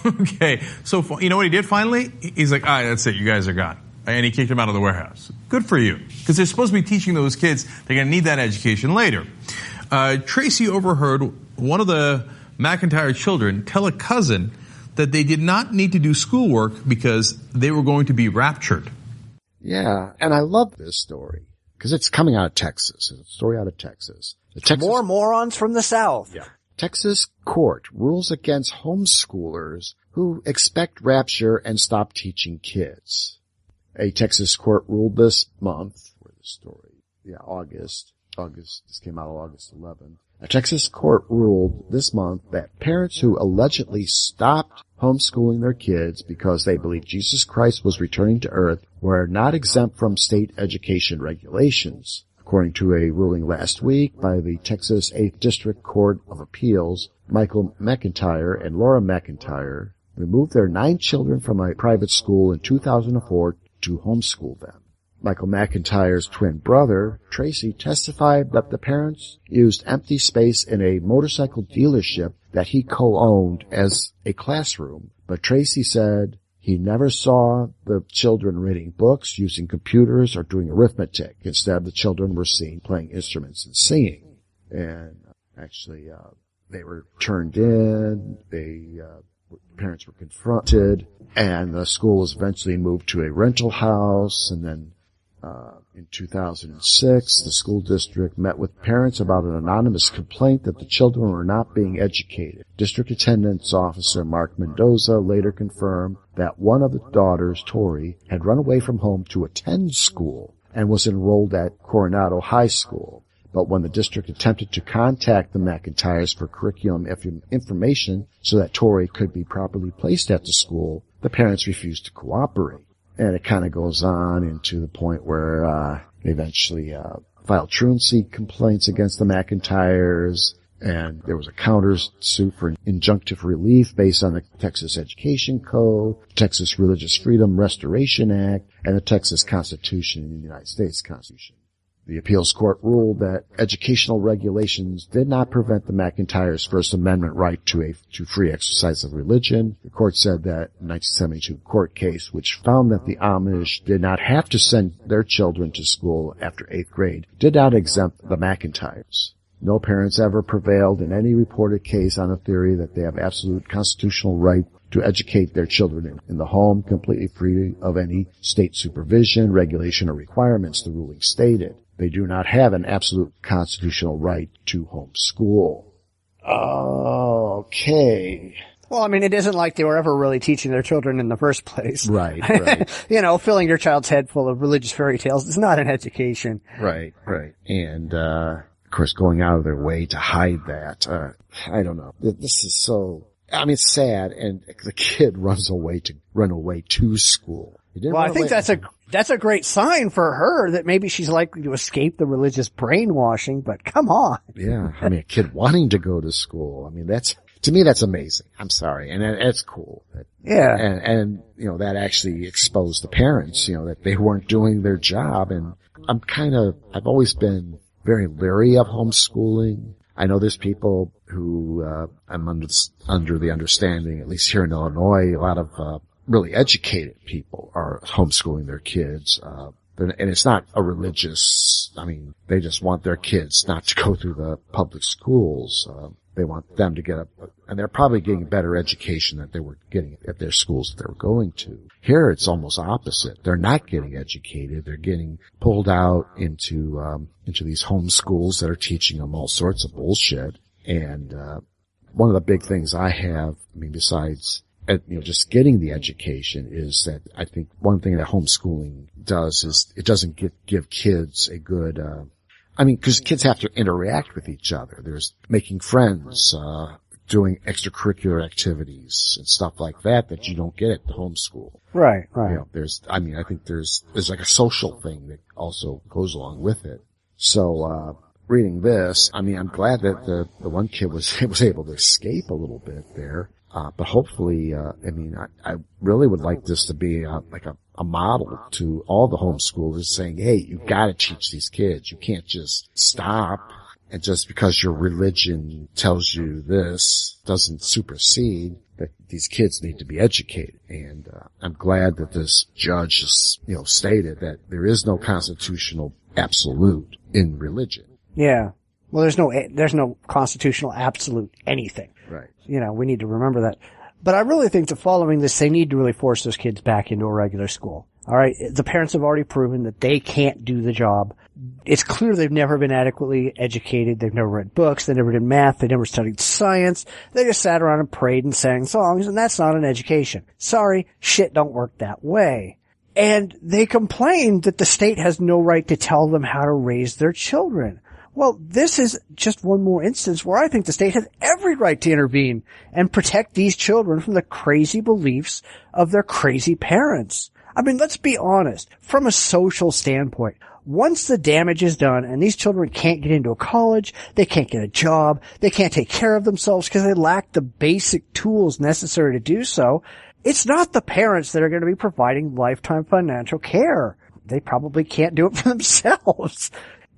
Okay. So, you know what he did finally? He's like, all right, that's it. You guys are gone. And he kicked them out of the warehouse. Good for you. Because they're supposed to be teaching those kids. They're going to need that education later. Tracy overheard one of the McIntyre children tell a cousin that they did not need to do schoolwork because they were going to be raptured. Yeah, and I love this story because it's coming out of Texas. It's a story out of Texas. More morons from the South. Yeah. Texas court rules against homeschoolers who expect rapture and stop teaching kids. A Texas court ruled this month, for the story, August, this came out on August 11th. A Texas court ruled this month that parents who allegedly stopped homeschooling their kids because they believed Jesus Christ was returning to earth were not exempt from state education regulations. According to a ruling last week by the Texas 8th District Court of Appeals, Michael McIntyre and Laura McIntyre removed their 9 children from a private school in 2004 to homeschool them. Michael McIntyre's twin brother, Tracy, testified that the parents used empty space in a motorcycle dealership that he co-owned as a classroom, but Tracy said he never saw the children reading books, using computers, or doing arithmetic. Instead, the children were seen playing instruments and singing. And actually, they were turned in, parents were confronted, and the school was eventually moved to a rental house, and then in 2006, the school district met with parents about an anonymous complaint that the children were not being educated. District Attendance Officer Mark Mendoza later confirmed that one of the daughters, Tori, had run away from home to attend school and was enrolled at Coronado High School. But when the district attempted to contact the McIntyres for curriculum information so that Tori could be properly placed at the school, the parents refused to cooperate. And it kind of goes on into the point where they eventually filed truancy complaints against the McIntyres, and there was a counter suit for injunctive relief based on the Texas Education Code, Texas Religious Freedom Restoration Act, and the Texas Constitution and the United States Constitution. The appeals court ruled that educational regulations did not prevent the McIntyres' First Amendment right to free exercise of religion. The court said that 1972 court case, which found that the Amish did not have to send their children to school after 8th grade, did not exempt the McIntyres. No parents ever prevailed in any reported case on the theory that they have absolute constitutional right to educate their children in the home, completely free of any state supervision, regulation, or requirements, the ruling stated. They do not have an absolute constitutional right to homeschool. Okay. Well, I mean, it isn't like they were ever really teaching their children in the first place. Right. Filling your child's head full of religious fairy tales is not an education. Right. And, of course, going out of their way to hide that. I don't know. This is so, it's sad, and the kid runs away to school. Well, I think that's a great sign for her that maybe she's likely to escape the religious brainwashing, but come on. Yeah. A kid wanting to go to school. To me, that's amazing. I'm sorry. And it's cool. Yeah. And, that actually exposed the parents, that they weren't doing their job. And I've always been very leery of homeschooling. I know there's people who, I'm under the understanding, at least here in Illinois, a lot of, really educated people are homeschooling their kids. And it's not a religious, they just want their kids not to go through the public schools. They want them to get and they're probably getting better education than they were getting at their schools that they were going to. Here it's almost opposite. They're not getting educated. They're getting pulled out into these home schools that are teaching them all sorts of bullshit. And, one of the big things I have, besides just getting the education, is that I think one thing that homeschooling does is it doesn't give kids a good, I mean, because kids have to interact with each other. There's making friends, doing extracurricular activities and stuff like that you don't get at the homeschool. Right. You know, I think there's like a social thing that also goes along with it. So, reading this, I mean, I'm glad that the one kid was able to escape a little bit there. But hopefully, I mean, I really would like this to be like a model to all the homeschoolers saying, hey, you've got to teach these kids. You can't just stop. And just because your religion tells you this doesn't supersede that these kids need to be educated. And I'm glad that this judge has, you know, stated that there is no constitutional absolute in religion. Yeah. Well, there's no constitutional absolute anything. Right. You know, we need to remember that. But I really think that following this, they need to really force those kids back into a regular school. All right. The parents have already proven that they can't do the job. It's clear they've never been adequately educated. They've never read books. They never did math. They never studied science. They just sat around and prayed and sang songs, and that's not an education. Sorry, shit don't work that way. And they complain that the state has no right to tell them how to raise their children. Well, this is just one more instance where I think the state has every right to intervene and protect these children from the crazy beliefs of their crazy parents. I mean, let's be honest. From a social standpoint, once the damage is done and these children can't get into a college, they can't get a job, they can't take care of themselves because they lack the basic tools necessary to do so, it's not the parents that are going to be providing lifetime financial care. They probably can't do it for themselves.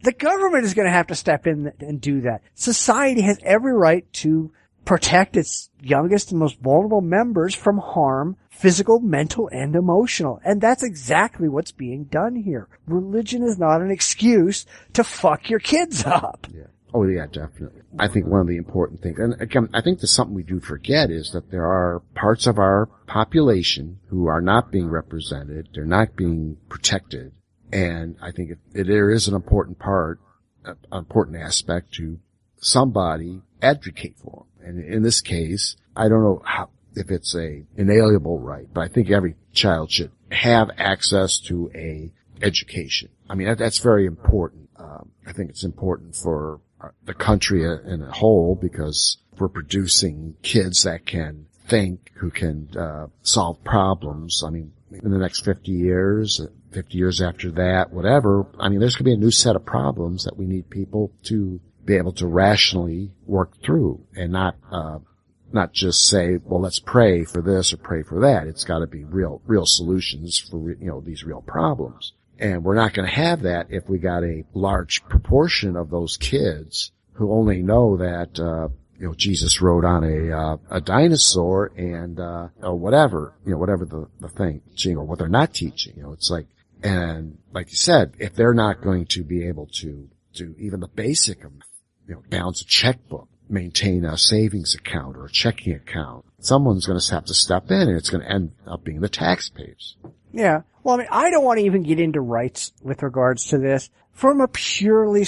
The government is going to have to step in and do that. Society has every right to protect its youngest and most vulnerable members from harm, physical, mental, and emotional. And that's exactly what's being done here. Religion is not an excuse to fuck your kids up. Yeah. Oh, yeah, definitely. I think one of the important things, and again, I think there's something we do forget is that there are parts of our population who are not being represented. They're not being protected. And I think there is an important aspect to somebody advocate for them. And in this case, I don't know if it's a inalienable right, but I think every child should have access to a education. I mean, that's very important. I think it's important for the country in a whole because we're producing kids that can think, who can solve problems. I mean, in the next 50 years after that, whatever, I mean, there's going to be a new set of problems that we need people to be able to rationally work through and not just say, well, let's pray for this or pray for that. It's got to be real solutions for, you know, these real problems. And we're not going to have that if we got a large proportion of those kids who only know that, you know, Jesus rode on a dinosaur and, or whatever, you know, whatever the thing, or what they're not teaching, you know, it's like, and like you said, if they're not going to be able to do even the basic of, you know, balance a checkbook, maintain a savings account or a checking account, someone's going to have to step in and it's going to end up being the taxpayers. Yeah. Well, I mean, I don't want to even get into rights with regards to this. From a purely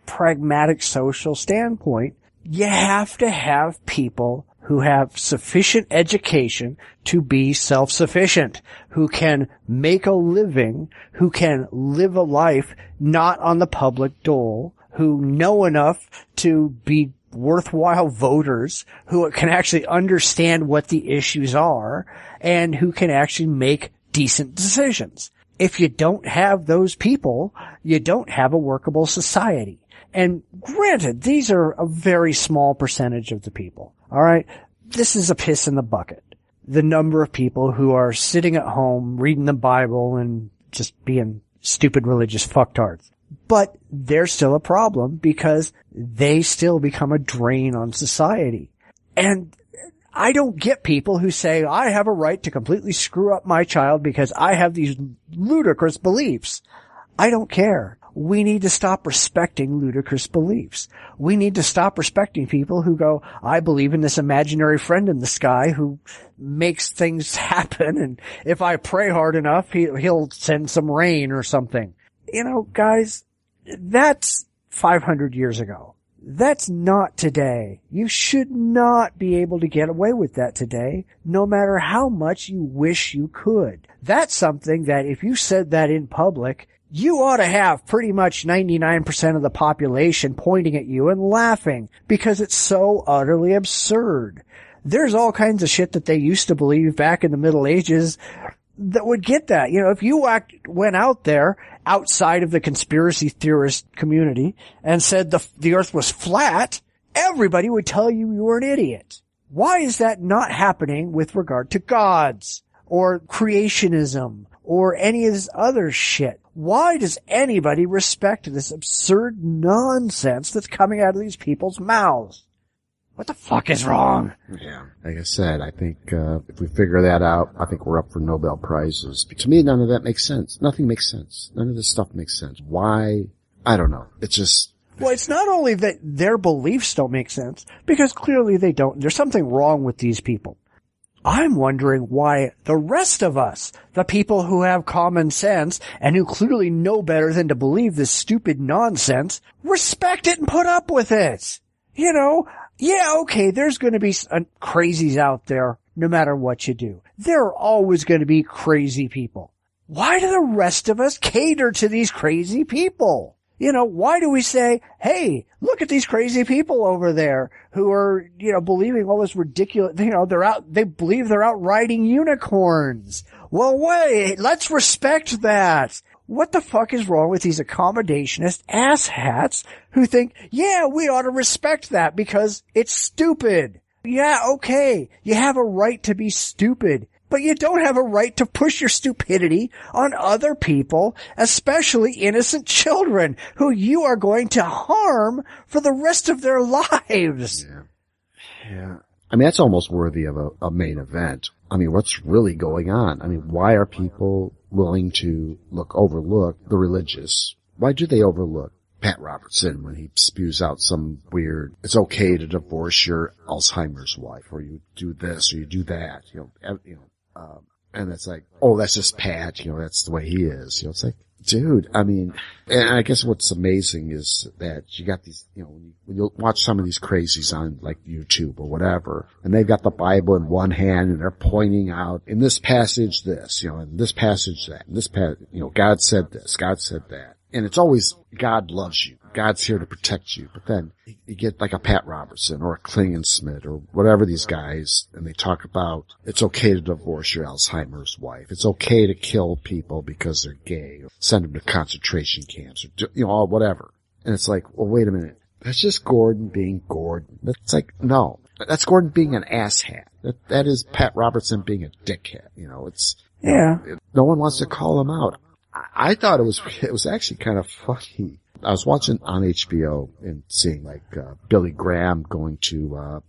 pragmatic social standpoint, you have to have people who have sufficient education to be self-sufficient, who can make a living, who can live a life not on the public dole, who know enough to be worthwhile voters, who can actually understand what the issues are, and who can actually make decent decisions. If you don't have those people, you don't have a workable society. And granted, these are a very small percentage of the people. All right. This is a piss in the bucket. The number of people who are sitting at home reading the Bible and just being stupid religious fucktards. But they're still a problem because they still become a drain on society. And I don't get people who say, I have a right to completely screw up my child because I have these ludicrous beliefs. I don't care. We need to stop respecting ludicrous beliefs. We need to stop respecting people who go, I believe in this imaginary friend in the sky who makes things happen, and if I pray hard enough, he'll send some rain or something. You know, guys, that's 500 years ago. That's not today. You should not be able to get away with that today, no matter how much you wish you could. That's something that if you said that in public, you ought to have pretty much 99% of the population pointing at you and laughing because it's so utterly absurd. There's all kinds of shit that they used to believe back in the Middle Ages that would get that. You know, if you went out there outside of the conspiracy theorist community and said the earth was flat, everybody would tell you you were an idiot. Why is that not happening with regard to gods or creationism or any of this other shit? Why does anybody respect this absurd nonsense that's coming out of these people's mouths? What the fuck is wrong? Yeah. Like I said, I think if we figure that out, I think we're up for Nobel Prizes. But to me, none of that makes sense. Nothing makes sense. None of this stuff makes sense. Why? I don't know. It's just... Well, it's not only that their beliefs don't make sense, because clearly they don't. There's something wrong with these people. I'm wondering why the rest of us, the people who have common sense and who clearly know better than to believe this stupid nonsense, respect it and put up with it. You know, yeah, okay, there's going to be crazies out there no matter what you do. There are always going to be crazy people. Why do the rest of us cater to these crazy people? You know, why do we say, hey, look at these crazy people over there who are, you know, believing all this ridiculous, you know, they believe they're out riding unicorns. Well, wait, let's respect that. What the fuck is wrong with these accommodationist asshats who think, yeah, we ought to respect that because it's stupid. Yeah, okay, you have a right to be stupid. But you don't have a right to push your stupidity on other people, especially innocent children who you are going to harm for the rest of their lives. Yeah. I mean, that's almost worthy of a main event. I mean, what's really going on? I mean, why are people willing to overlook the religious? Why do they overlook Pat Robertson when he spews out some weird, it's okay to divorce your Alzheimer's wife, or you do this, or you do that, and it's like, oh, that's just Pat, that's the way he is. It's like, dude, I mean, and I guess what's amazing is that you got these, when you watch some of these crazies on like YouTube or whatever, and they've got the Bible in one hand and they're pointing out in this passage this, in this passage that, in this God said this, God said that. And it's always, God loves you. God's here to protect you. But then you get like a Pat Robertson or a Klingensmith or whatever these guys, and they talk about it's okay to divorce your Alzheimer's wife. It's okay to kill people because they're gay, or send them to concentration camps, or whatever. And it's like, well, wait a minute. That's just Gordon being Gordon. That's like, no. That's Gordon being an asshat. That is Pat Robertson being a dickhead. No one wants to call him out. I thought it was actually kind of funny. I was watching on HBO and seeing like, Billy Graham going to,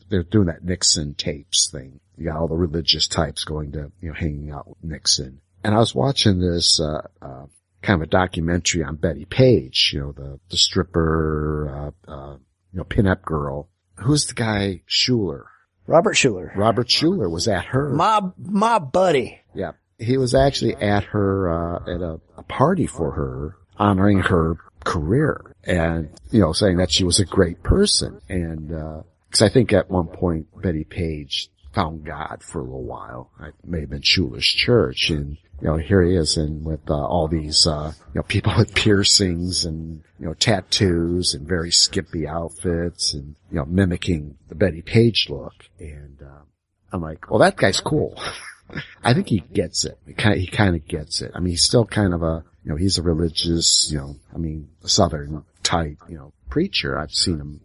they're doing that Nixon tapes thing. You got all the religious types going to, hanging out with Nixon. And I was watching this, kind of a documentary on Betty Page, the stripper, pinup girl. Who's the guy? Schuler. Robert Schuler. Robert Schuler was at her. My buddy. Yeah. He was actually at her, at a party for her, honoring her career and, saying that she was a great person. And, cause I think at one point Betty Page found God for a little while. It may have been Schuler's church. And, here he is and with, all these, people with piercings and, tattoos and very skimpy outfits and, mimicking the Betty Page look. And, I'm like, well, that guy's cool. I think he gets it. He kind of gets it. I mean, he's still kind of a, he's a religious, Southern type, preacher. I've seen him,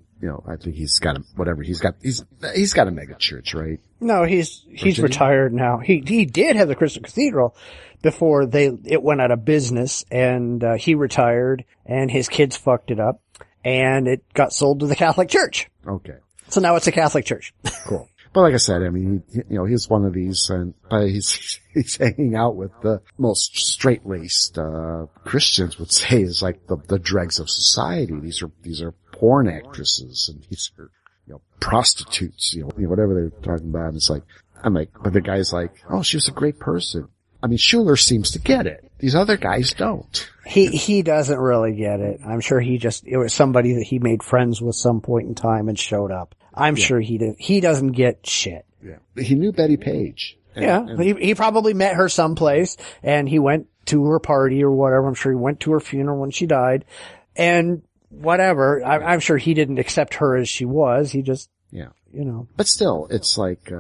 I think he's got he's got a mega church, right? No, he's retired now. He did have the Crystal Cathedral before it went out of business, and, he retired and his kids fucked it up and it got sold to the Catholic Church. Okay. So now it's a Catholic church. Cool. But like I said, I mean, he's one of these, and he's hanging out with the most straight-laced, Christians would say is like the dregs of society. These are porn actresses, and these are, prostitutes, whatever they're talking about. And it's like, but the guy's like, oh, she was a great person. I mean, Schuler seems to get it. These other guys don't. He doesn't really get it. I'm sure it was somebody that he made friends with some point in time and showed up. I'm sure he doesn't get shit. Yeah. He knew Betty Page. He probably met her someplace and he went to her party or whatever. I'm sure he went to her funeral when she died and whatever. I'm sure he didn't accept her as she was. He just, But still, it's like,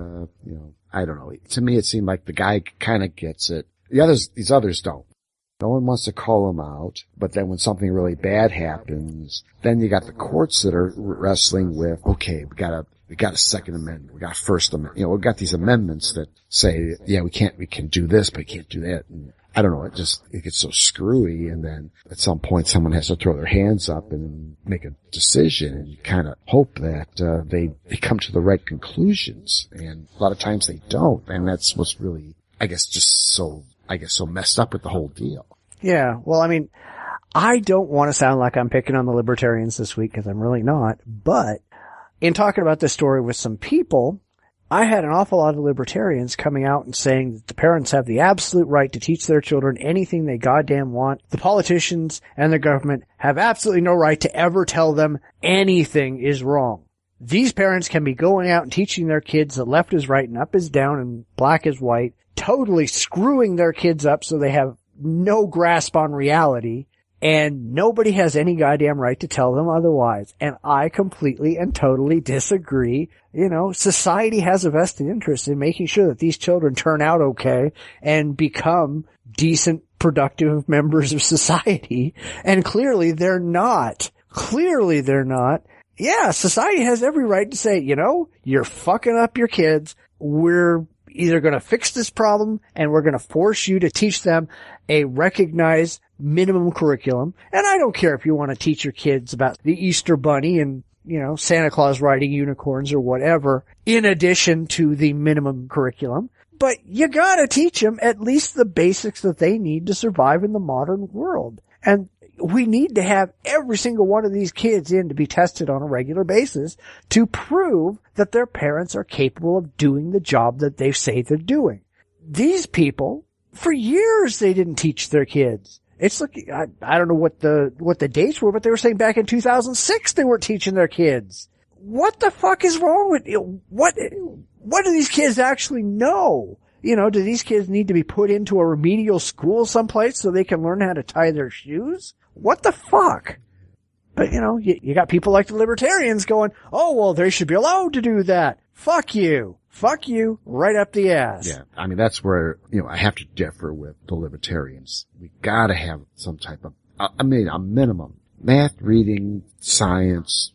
I don't know. To me, it seemed like the guy kind of gets it. These others don't. No one wants to call him out, but then when something really bad happens, then you got the courts that are wrestling with, okay, we got a Second Amendment, we got a First Amendment, we've got these amendments that say, we can do this, but we can't do that. And I don't know, it gets so screwy, and then at some point someone has to throw their hands up and make a decision, and you kind of hope that they come to the right conclusions, and a lot of times they don't, and that's what's really, so messed up with the whole deal. Yeah, well, I mean, I don't want to sound like I'm picking on the libertarians this week, because I'm really not, but in talking about this story with some people, I had an awful lot of libertarians coming out and saying that the parents have the absolute right to teach their children anything they goddamn want. The politicians and the government have absolutely no right to ever tell them anything is wrong. These parents can be going out and teaching their kids that left is right and up is down and black is white, totally screwing their kids up so they have no grasp on reality, and nobody has any goddamn right to tell them otherwise. And I completely and totally disagree. Society has a vested interest in making sure that these children turn out okay and become decent, productive members of society. And clearly they're not. Yeah, society has every right to say, you're fucking up your kids. We're either going to fix this problem and we're going to force you to teach them a recognized minimum curriculum. And I don't care if you want to teach your kids about the Easter Bunny and, Santa Claus riding unicorns or whatever, in addition to the minimum curriculum. But you gotta teach them at least the basics that they need to survive in the modern world. And we need to have every single one of these kids in to be tested on a regular basis to prove that their parents are capable of doing the job that they say they're doing. These people, for years, they didn't teach their kids. It's like, I don't know what the dates were, but they were saying back in 2006 they weren't teaching their kids. What the fuck is wrong with you? What do these kids actually know? Do these kids need to be put into a remedial school someplace so they can learn how to tie their shoes? What the fuck? But, you got people like the libertarians going, oh, well, they should be allowed to do that. Fuck you. Fuck you right up the ass. Yeah. I mean, that's where, I have to differ with the libertarians. We gotta have some type of, a minimum. Math, reading, science,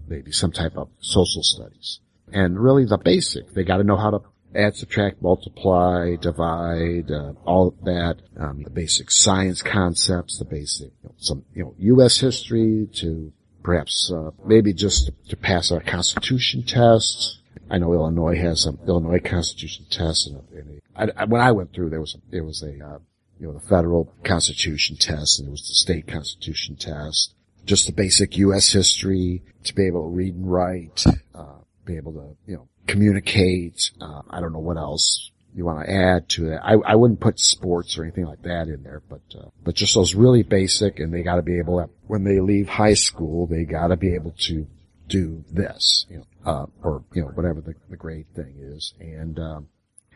maybe some type of social studies. And really the basic. They gotta know how to add, subtract, multiply, divide, all of that, the basic science concepts, the basic, some, U.S. history to perhaps, maybe just to pass our Constitution test. I know Illinois has some Illinois Constitution test, and when I went through, there was a the federal Constitution test, and there was the state Constitution test. Just the basic U.S. history to be able to read and write, be able to, communicate. I don't know what else you want to add to that. I wouldn't put sports or anything like that in there, but just those really basic, and they got to be able to, when they leave high school, they got to be able to do this, or whatever the grade thing is, and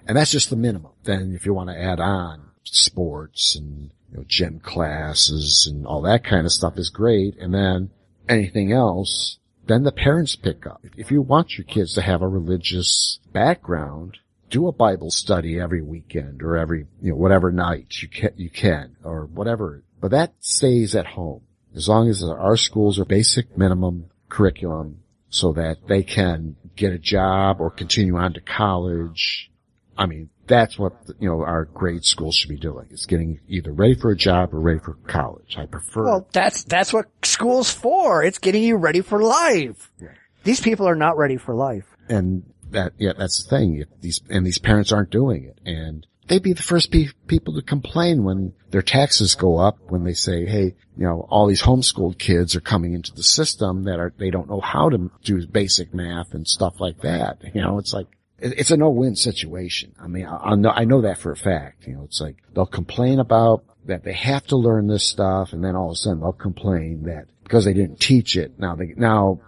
that's just the minimum. Then if you want to add on sports and gym classes and all that kind of stuff is great, and then anything else, then the parents pick up. If you want your kids to have a religious background, do a Bible study every weekend or every whatever night you can or whatever, but that stays at home as long as our schools are basic minimum curriculum so that they can get a job or continue on to college. I mean, that's what, our grade schools should be doing. It's getting either ready for a job or ready for college. I prefer. Well, that's what school's for. It's getting you ready for life. Yeah. These people are not ready for life. And that's the thing. These parents aren't doing it. And they'd be the first people to complain when their taxes go up, when they say, hey, all these homeschooled kids are coming into the system they don't know how to do basic math and stuff like that. It's like, it's a no-win situation. I mean, I know that for a fact. You know, it's like they'll complain about that they have to learn this stuff, and then all of a sudden they'll complain that because they didn't teach it, now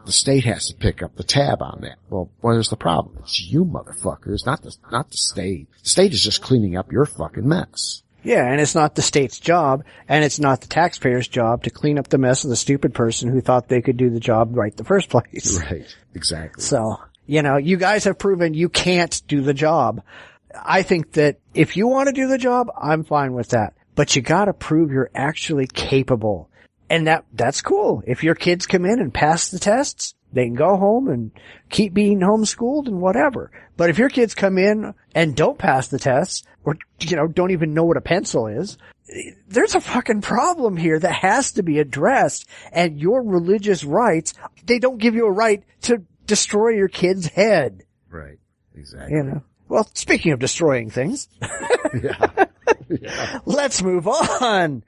the state has to pick up the tab on that. Well, where's the problem? It's you motherfuckers, not the state. The state is just cleaning up your fucking mess. Yeah, and it's not the state's job, and it's not the taxpayer's job to clean up the mess of the stupid person who thought they could do the job right the first place. Right, exactly. So, you know, you guys have proven you can't do the job. I think that if you want to do the job, I'm fine with that. But you gotta prove you're actually capable. And that's cool. If your kids come in and pass the tests, they can go home and keep being homeschooled and whatever. But if your kids come in and don't pass the tests, or, you know, don't even know what a pencil is, there's a fucking problem here that has to be addressed. And your religious rights, they don't give you a right to destroy your kid's head. Right. Exactly. You know. Well, speaking of destroying things. Yeah. Let's move on.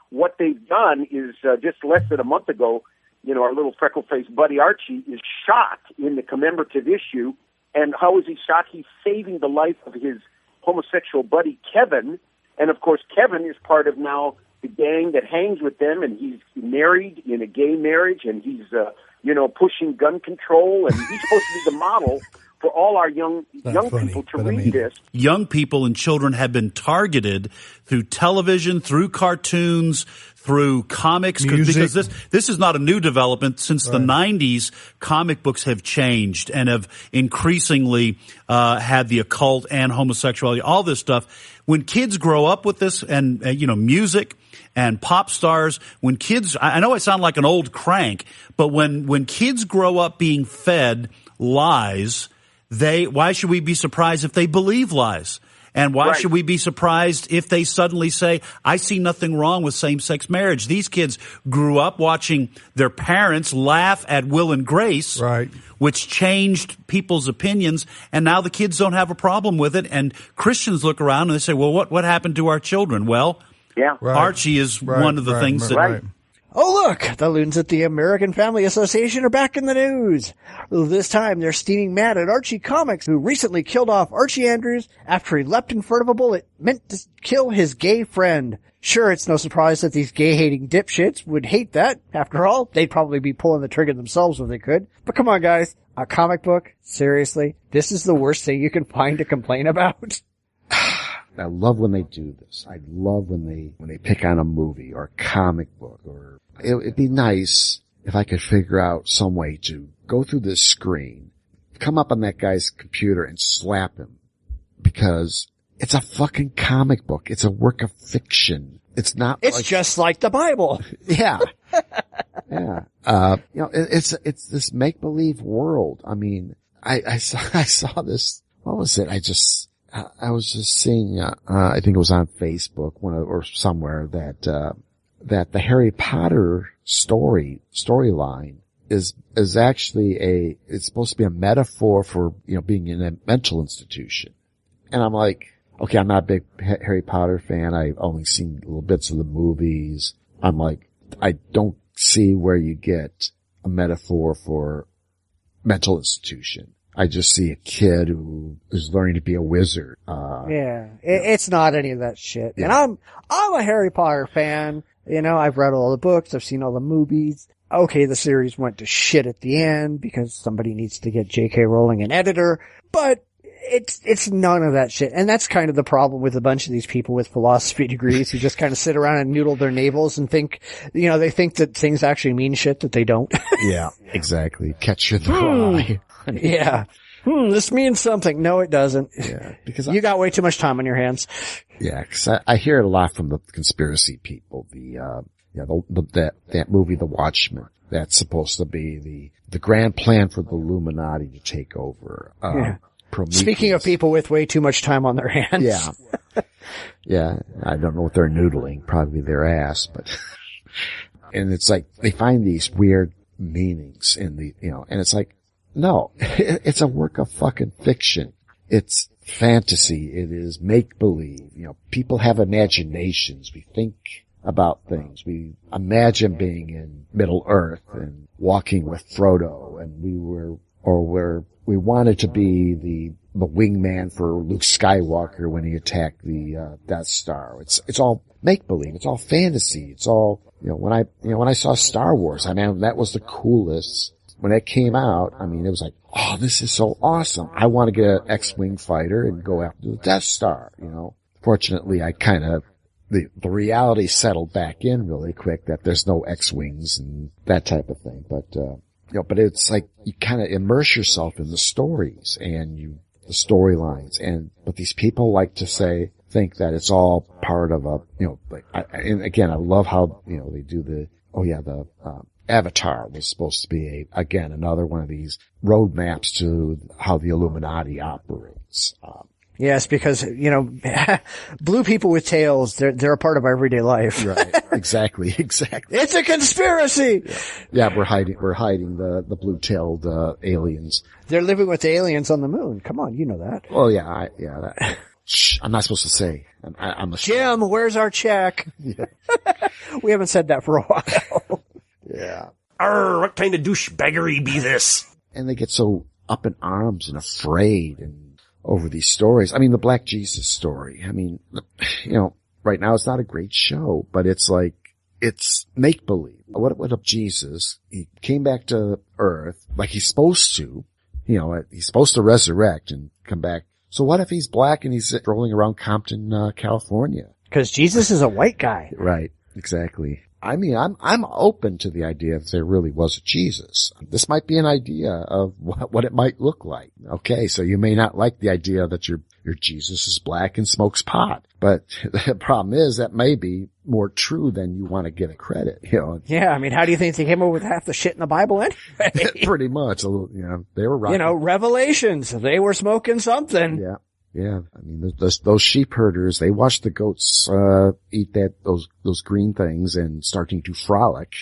What they've done is just less than a month ago, you know, our little freckle-faced buddy Archie is shot in the commemorative issue. And how is he shot? He's saving the life of his homosexual buddy Kevin. And, of course, Kevin is part of now the gang that hangs with them, and he's married in a gay marriage, and he's, you know, pushing gun control, and he's supposed to be the model for all our young people to read this. Young people and children have been targeted through television, through cartoons, through comics, because this is not a new development. Since the 90s, comic books have changed and have increasingly had the occult and homosexuality, all this stuff. When kids grow up with this and you know, music and pop stars, when kids, I know I sound like an old crank, but when kids grow up being fed lies, why should we be surprised if they believe lies? And why should we be surprised if they suddenly say, I see nothing wrong with same-sex marriage? These kids grew up watching their parents laugh at Will and Grace, which changed people's opinions, and now the kids don't have a problem with it. And Christians look around and they say, well, what happened to our children? Well, Archie is one of the things that... Oh, look, the loons at the American Family Association are back in the news. This time, they're steaming mad at Archie Comics, who recently killed off Archie Andrews after he leapt in front of a bullet meant to kill his gay friend. Sure, it's no surprise that these gay-hating dipshits would hate that. After all, they'd probably be pulling the trigger themselves if they could. But come on, guys. A comic book? Seriously? This is the worst thing you can find to complain about? I love when they do this. I love when they pick on a movie or a comic book, or it'd be nice if I could figure out some way to go through this screen, come up on that guy's computer and slap him, because it's a fucking comic book. It's a work of fiction. It's not. It's just like the Bible. Yeah. Yeah. You know, it's this make-believe world. I mean, I saw this. What was it? I was just seeing, I think it was on Facebook, or somewhere, that the Harry Potter storyline is actually it's supposed to be a metaphor for, you know, being in a mental institution. And I'm like, okay, I'm not a big Harry Potter fan. I've only seen little bits of the movies. I'm like, I don't see where you get a metaphor for mental institution. I just see a kid who is learning to be a wizard. It's not any of that shit. Yeah. And I'm a Harry Potter fan. You know, I've read all the books. I've seen all the movies. Okay, the series went to shit at the end because somebody needs to get J.K. Rowling an editor. But it's none of that shit. And that's kind of the problem with a bunch of these people with philosophy degrees who just kind of sit around and noodle their navels and think, you know, they think that things actually mean shit that they don't. Yeah, exactly. Catch you in the eye. Yeah. This means something. No, it doesn't. Yeah, because you got way too much time on your hands. Yeah, because I hear it a lot from the conspiracy people. That movie, The Watchmen, that's supposed to be the grand plan for the Illuminati to take over. Prometheus. Speaking of people with way too much time on their hands. Yeah. Yeah. I don't know what they're noodling. Probably their ass, but, and it's like, they find these weird meanings in the, you know, and it's like, no, it's a work of fucking fiction. It's fantasy. It is make-believe. You know, people have imaginations. We think about things. We imagine being in Middle Earth and walking with Frodo, and we're we wanted to be the wingman for Luke Skywalker when he attacked the Death Star. It's all make-believe. It's all fantasy. It's all, when I saw Star Wars, I mean, that was the coolest. When it came out, I mean, it was like, oh, this is so awesome. I want to get an X-Wing fighter and go after the Death Star, Fortunately, I kind of, the reality settled back in really quick that there's no X-Wings and that type of thing. But, but it's like you kind of immerse yourself in the stories and the storylines. But these people like to think that it's all part of and again, I love how, they do the Avatar was supposed to be another one of these roadmaps to how the Illuminati operates. Yes, because, blue people with tails, they're a part of our everyday life. Right. Exactly. It's a conspiracy! Yeah, we're hiding the blue-tailed, aliens. They're living with the aliens on the moon. Come on, you know that. Oh, yeah, Shh, I'm not supposed to say. I'm a Jim, where's our check? Yeah. We haven't said that for a while. Yeah. What kind of douchebaggery be this? And they get so up in arms and afraid and over these stories. I mean, the Black Jesus story. I mean, right now it's not a great show, but it's like, it's make-believe. What if Jesus, he came back to Earth like he's supposed to, he's supposed to resurrect and come back. So what if he's black and he's rolling around Compton, California? Because Jesus is a white guy. Right. Exactly. I mean, I'm open to the idea if there really was a Jesus. This might be an idea of what it might look like. Okay, so you may not like the idea that your Jesus is black and smokes pot, but the problem is that may be more true than you want to give it credit. Yeah, I mean, how do you think they came up with half the shit in the Bible anyway? Pretty much. They were right. Revelations. They were smoking something. Yeah. Yeah, I mean, those sheep herders, they watch the goats, eat those green things and starting to frolic.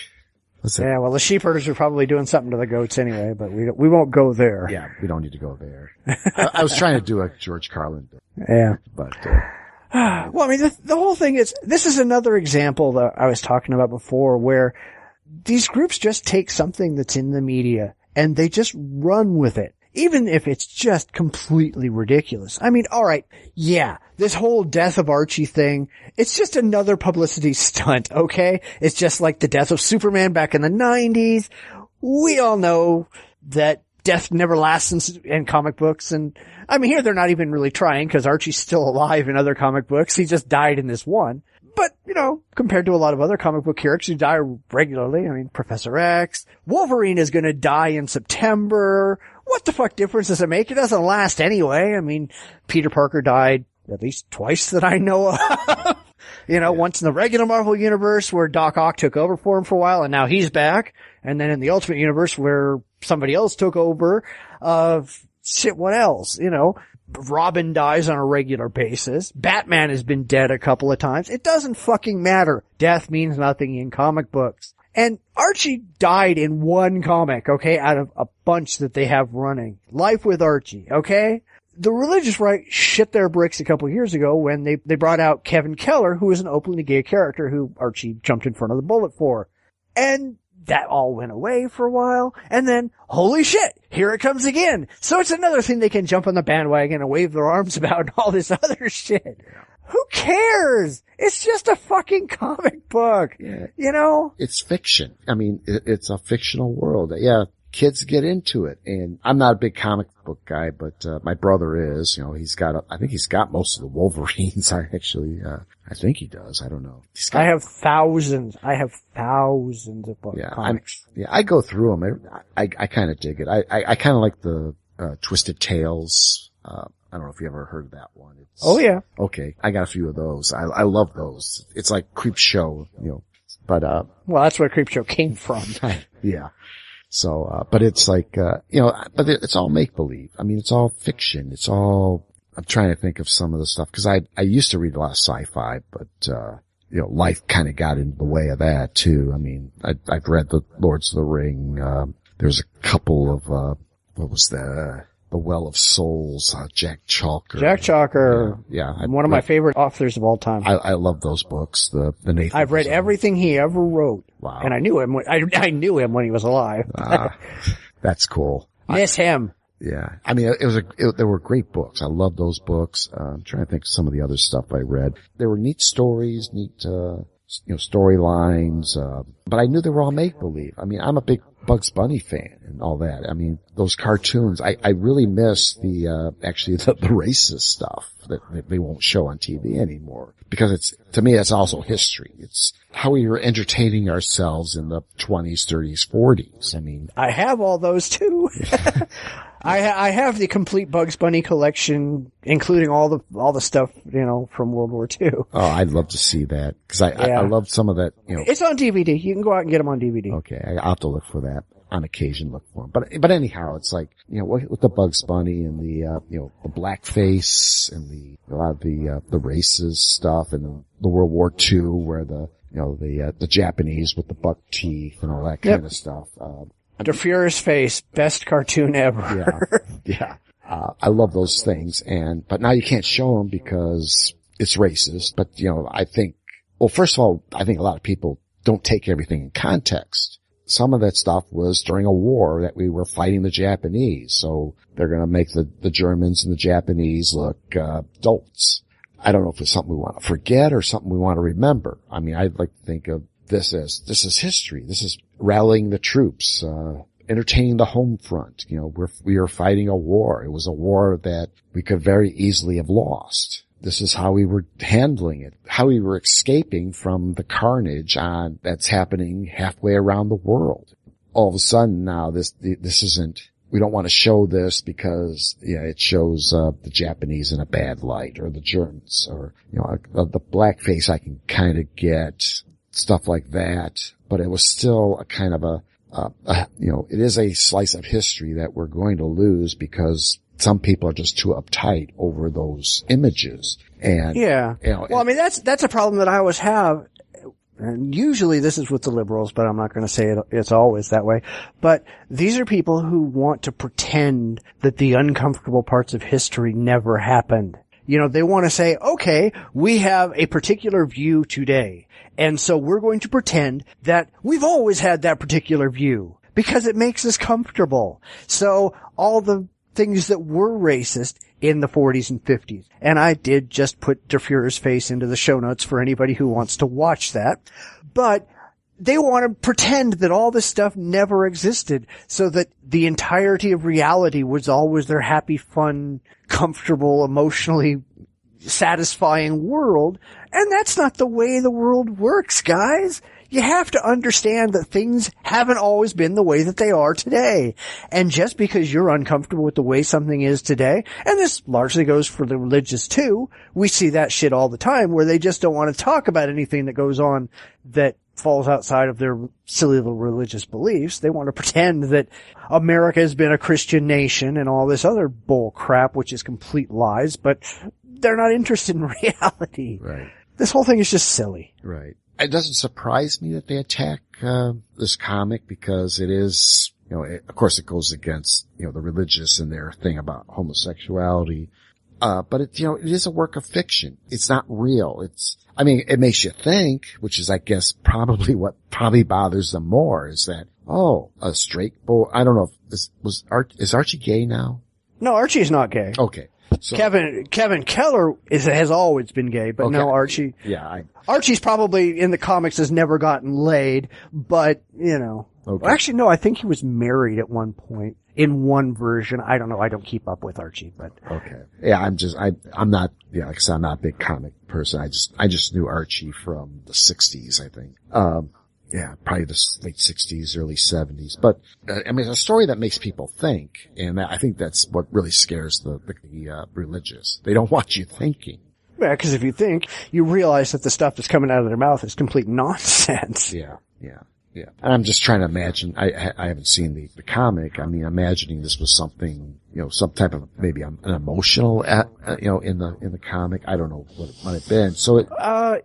Yeah, well, the sheep herders were probably doing something to the goats anyway, but we won't go there. Yeah, we don't need to go there. I was trying to do a George Carlin bit. Yeah. But, well, I mean, the whole thing is, this is another example that I was talking about before where these groups just take something that's in the media and they just run with it. Even if it's just completely ridiculous. I mean, alright, yeah, this whole death of Archie thing, it's just another publicity stunt, okay? It's just like the death of Superman back in the 90s. We all know that death never lasts in comic books, and I mean, here they're not even really trying because Archie's still alive in other comic books. He just died in this one. But, compared to a lot of other comic book characters who die regularly, I mean, Professor X, Wolverine is gonna die in September. What the fuck difference does it make? It doesn't last anyway. I mean, Peter Parker died at least twice that I know of. Once in the regular Marvel universe where Doc Ock took over for him for a while and now he's back. And then in the Ultimate Universe where somebody else took over. What else? Robin dies on a regular basis. Batman has been dead a couple of times. It doesn't fucking matter. Death means nothing in comic books. And Archie died in one comic, okay, out of a bunch that they have running. Life with Archie, okay? The religious right shit their bricks a couple of years ago when they brought out Kevin Keller, who is an openly gay character who Archie jumped in front of the bullet for. And that all went away for a while, and then, holy shit, here it comes again. So it's another thing they can jump on the bandwagon and wave their arms about and all this other shit. Who cares? It's just a fucking comic book, It's fiction. I mean, it's a fictional world. Yeah, kids get into it, and I'm not a big comic book guy, but my brother is. I think he's got most of the Wolverines. I think he does. I don't know. I have thousands of books. Yeah, comics. I go through them. I kind of dig it. I kind of like the Twisted Tales. I don't know if you ever heard of that one. Oh yeah. Okay, I got a few of those. I love those. It's like Creepshow, but well, that's where Creepshow came from. Yeah. So, but it's like, but it's all make-believe. I mean, it's all fiction. I'm trying to think of some of the stuff, cause I used to read a lot of sci-fi, but, life kind of got in the way of that too. I mean, I've read the Lords of the Ring. There's a couple of, what was the Well of Souls, Jack Chalker. Jack Chalker. Yeah. One of my favorite authors of all time. I love those books. The Nathan. I've read everything he ever wrote. Wow. And I knew him when he was alive. That's cool. Miss him. Yeah. I mean, they were great books. I love those books. I'm trying to think of some of the other stuff I read. They were neat stories, neat, storylines, but I knew they were all make-believe. I mean, I'm a big Bugs Bunny fan and all that. I mean, those cartoons, I really miss the racist stuff that they won't show on TV anymore. Because to me, it's also history. It's how we were entertaining ourselves in the 20s, 30s, 40s. I mean, I have all those too. I have the complete Bugs Bunny collection, including all the stuff, from World War II. Oh, I'd love to see that. Cause I love some of that, It's on DVD. You can go out and get them on DVD. Okay. I'll have to look for that. On occasion look for them. But anyhow, it's like, with the Bugs Bunny and the, the blackface and a lot of the racist stuff and the World War II where the Japanese with the buck teeth and all that kind of stuff. The Furious Face, best cartoon ever. Yeah. I love those things but now you can't show them because it's racist. But, I think, first of all, I think a lot of people don't take everything in context. Some of that stuff was during a war that we were fighting the Japanese. So they're going to make the Germans and the Japanese look, dolts. I don't know if it's something we want to forget or something we want to remember. I mean, I'd like to think of this is history. This is rallying the troops, entertaining the home front. We are fighting a war. It was a war that we could very easily have lost. This is how we were handling it, how we were escaping from the carnage that's happening halfway around the world. All of a sudden now this isn't, we don't want to show this because, it shows, the Japanese in a bad light or the Germans or, the blackface I can kind of get, stuff like that. But it was still a kind of it is a slice of history that we're going to lose because some people are just too uptight over those images. And well, I mean, that's a problem that I always have. And usually this is with the liberals, but I'm not going to say it's always that way. But these are people who want to pretend that the uncomfortable parts of history never happened. They want to say, okay, we have a particular view today. And so we're going to pretend that we've always had that particular view because it makes us comfortable. So all the things that were racist in the 40s and 50s. And I did just put Der Fuhrer's face into the show notes for anybody who wants to watch that. But they want to pretend that all this stuff never existed so that the entirety of reality was always their happy, fun, comfortable, emotionally satisfying world. And that's not the way the world works, guys. You have to understand that things haven't always been the way that they are today. And just because you're uncomfortable with the way something is today, and this largely goes for the religious too, we see that shit all the time where they just don't want to talk about anything that goes on that falls outside of their silly little religious beliefs. They want to pretend that America has been a Christian nation and all this other bull crap, which is complete lies, but they're not interested in reality. Right. This whole thing is just silly. Right. It doesn't surprise me that they attack this comic because it is, of course it goes against, the religious and their thing about homosexuality. But it is a work of fiction. It's not real. It makes you think, which is, I guess, probably what bothers them more is that, a straight boy, I don't know if is Archie gay now? No, Archie is not gay. Okay. So, Kevin Keller has always been gay, but no, Archie. Yeah. Archie's probably in the comics has never gotten laid, but Okay. Well, actually, no, I think he was married at one point in one version. I don't know. I don't keep up with Archie, but. Okay. Yeah, I'm not, like I said, I'm not a big comic person. I just knew Archie from the 60s, I think. Probably the late 60s, early 70s. But, it's a story that makes people think, and I think that's what really scares the religious. They don't want you thinking. Yeah, because if you think, you realize that the stuff that's coming out of their mouth is complete nonsense. Yeah. And I'm just trying to imagine, I haven't seen the comic. Imagining this was something, some type of, maybe an emotional, in the comic. I don't know what it might have been. So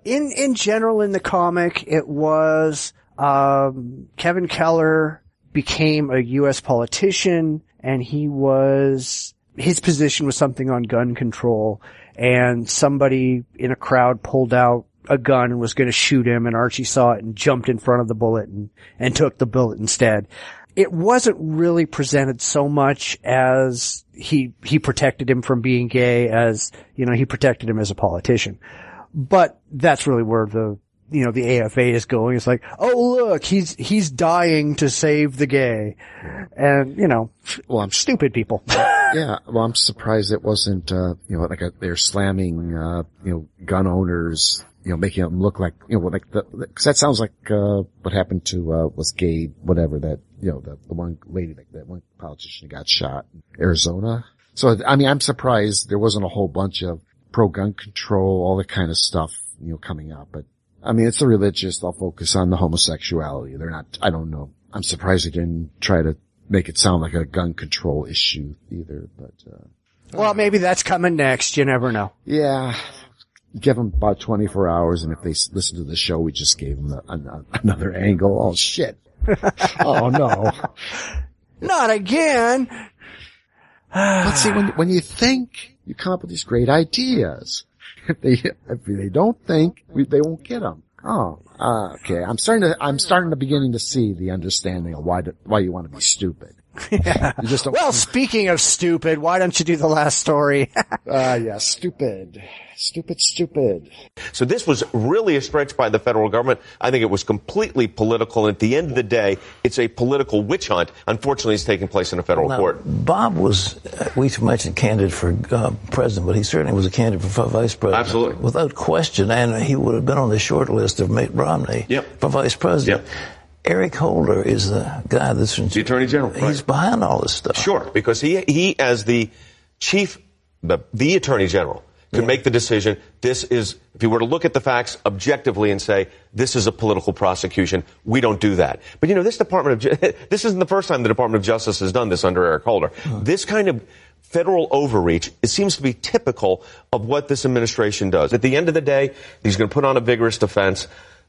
in general in the comic, it was, Kevin Keller became a U.S. politician and his position was something on gun control, and somebody in a crowd pulled out a gun and was going to shoot him, and Archie saw it and jumped in front of the bullet and took the bullet instead. it wasn't really presented so much as he protected him from being gay as, he protected him as a politician. But that's really where the AFA is going. It's like, oh, look, he's dying to save the gay. And, well, I'm stupid people. Yeah. Well, I'm surprised it wasn't, they're slamming, gun owners, making them look like, cause that sounds like, what happened to, was gay, whatever that, the one lady, that one politician got shot in Arizona. So, I'm surprised there wasn't a whole bunch of pro-gun control, all that kind of stuff, coming up. But, it's the religious. They'll focus on the homosexuality. They're not, I don't know. I'm surprised they didn't try to make it sound like a gun control issue either, but, well, maybe that's coming next. You never know. Yeah. Give them about 24 hours, and if they listen to the show, we just gave them another angle. Oh, shit. Oh, no. Not again. But see, when you think, you come up with these great ideas. If they don't think, they won't get them. Oh, okay. I'm starting to beginning to see the understanding of why you want to be stupid. Yeah. You just don't. Well, speaking of stupid, why don't you do the last story? Yeah, stupid. So this was really a stretch by the federal government. I think it was completely political. And at the end of the day, it's a political witch hunt. Unfortunately, it's taking place in a federal court. Bob was, we mentioned candidate for president, but he certainly was a candidate for vice president. Absolutely. Without question. And he would have been on the short list of Mitt Romney for vice president. Yep. Eric Holder is the guy that's the Attorney General. He's behind all this stuff. Sure, because he as the chief, the Attorney General, can make the decision. This is, if you were to look at the facts objectively and say, this is a political prosecution, we don't do that. But this isn't the first time the Department of Justice has done this under Eric Holder. This kind of federal overreach, it seems to be typical of what this administration does. At the end of the day, he's going to put on a vigorous defense.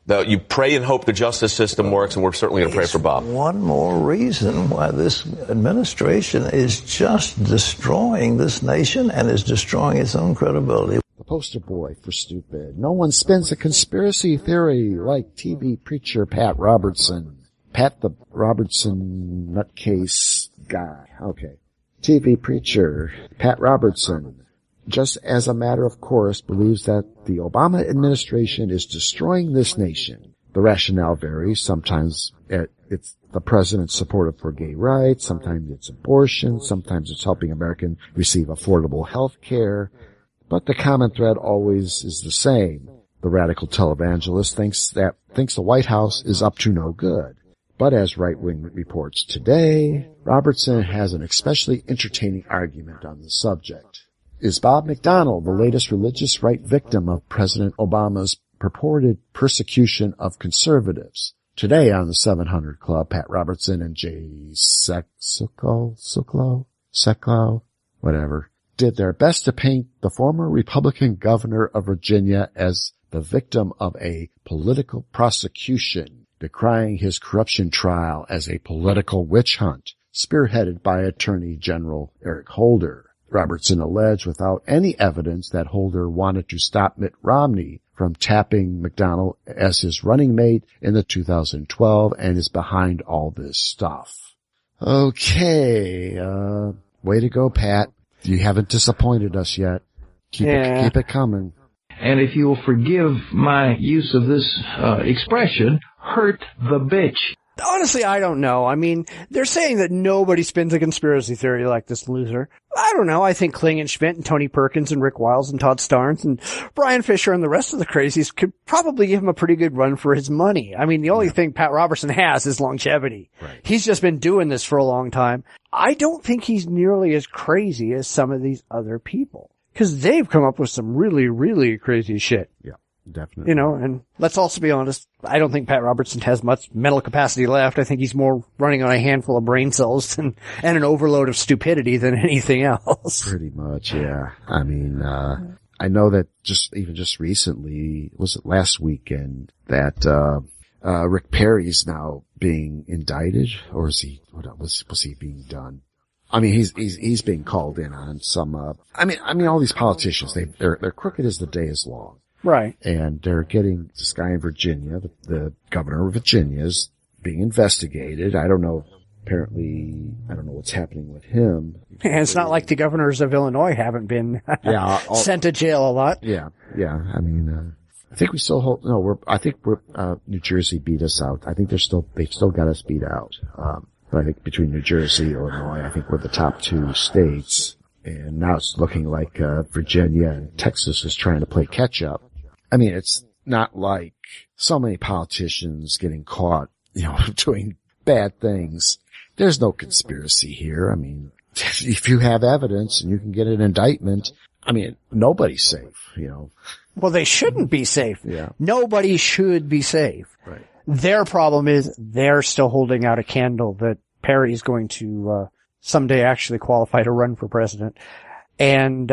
You pray and hope the justice system works, and we're certainly going to pray for Bob. One more reason why this administration is just destroying this nation and is destroying its own credibility. The poster boy for stupid. No one spins a conspiracy theory like TV preacher Pat Robertson. Pat the Robertson nutcase guy. Okay. TV preacher Pat Robertson, just as a matter of course, believes that the Obama administration is destroying this nation. The rationale varies. Sometimes it's the president's support for gay rights. Sometimes it's abortion. Sometimes it's helping Americans receive affordable health care. But the common thread always is the same. The radical televangelist thinks the White House is up to no good. But as right-wing reports today, Robertson has an especially entertaining argument on the subject. Is Bob McDonnell the latest religious right victim of President Obama's purported persecution of conservatives? Today on the 700 Club, Pat Robertson and Jay Sekulow, whatever, did their best to paint the former Republican governor of Virginia as the victim of a political prosecution, decrying his corruption trial as a political witch hunt, spearheaded by Attorney General Eric Holder. Robertson alleged without any evidence that Holder wanted to stop Mitt Romney from tapping McDonnell as his running mate in the 2012 and is behind all this stuff. Okay, way to go, Pat. You haven't disappointed us yet. Keep it coming. And if you will forgive my use of this expression, hurt the bitch. Honestly, I don't know. They're saying that nobody spins a conspiracy theory like this loser. I don't know. I think Klingenschmidt and Tony Perkins and Rick Wiles and Todd Starnes and Brian Fisher and the rest of the crazies could probably give him a pretty good run for his money. The only thing Pat Robertson has is longevity. Right. He's just been doing this for a long time. I don't think he's nearly as crazy as some of these other people, because they've come up with some really, really crazy shit. Yeah. Definitely. And let's also be honest, I don't think Pat Robertson has much mental capacity left. I think he's more running on a handful of brain cells and an overload of stupidity than anything else. Pretty much, yeah. I know that just recently, was it last weekend, that Rick Perry's now being indicted, or was he being done? He's being called in on some, all these politicians, they're crooked as the day is long. Right. And they're getting this guy in Virginia, the governor of Virginia, is being investigated. I don't know apparently, I don't know what's happening with him. And it's not like the governors of Illinois haven't been sent to jail a lot. Yeah. I mean, I think we still hold, New Jersey beat us out. I think they've still got us beat out. But I think between New Jersey, Illinois, I think we're the top 2 states. And now it's looking like, Virginia and Texas is trying to play catch up. I mean, it's not like so many politicians getting caught, doing bad things. There's no conspiracy here. I mean, if you have evidence and you can get an indictment, I mean, nobody's safe, Well, they shouldn't be safe. Yeah. Nobody should be safe. Right. Their problem is they're still holding out a candle that Perry is going to someday actually qualify to run for president. And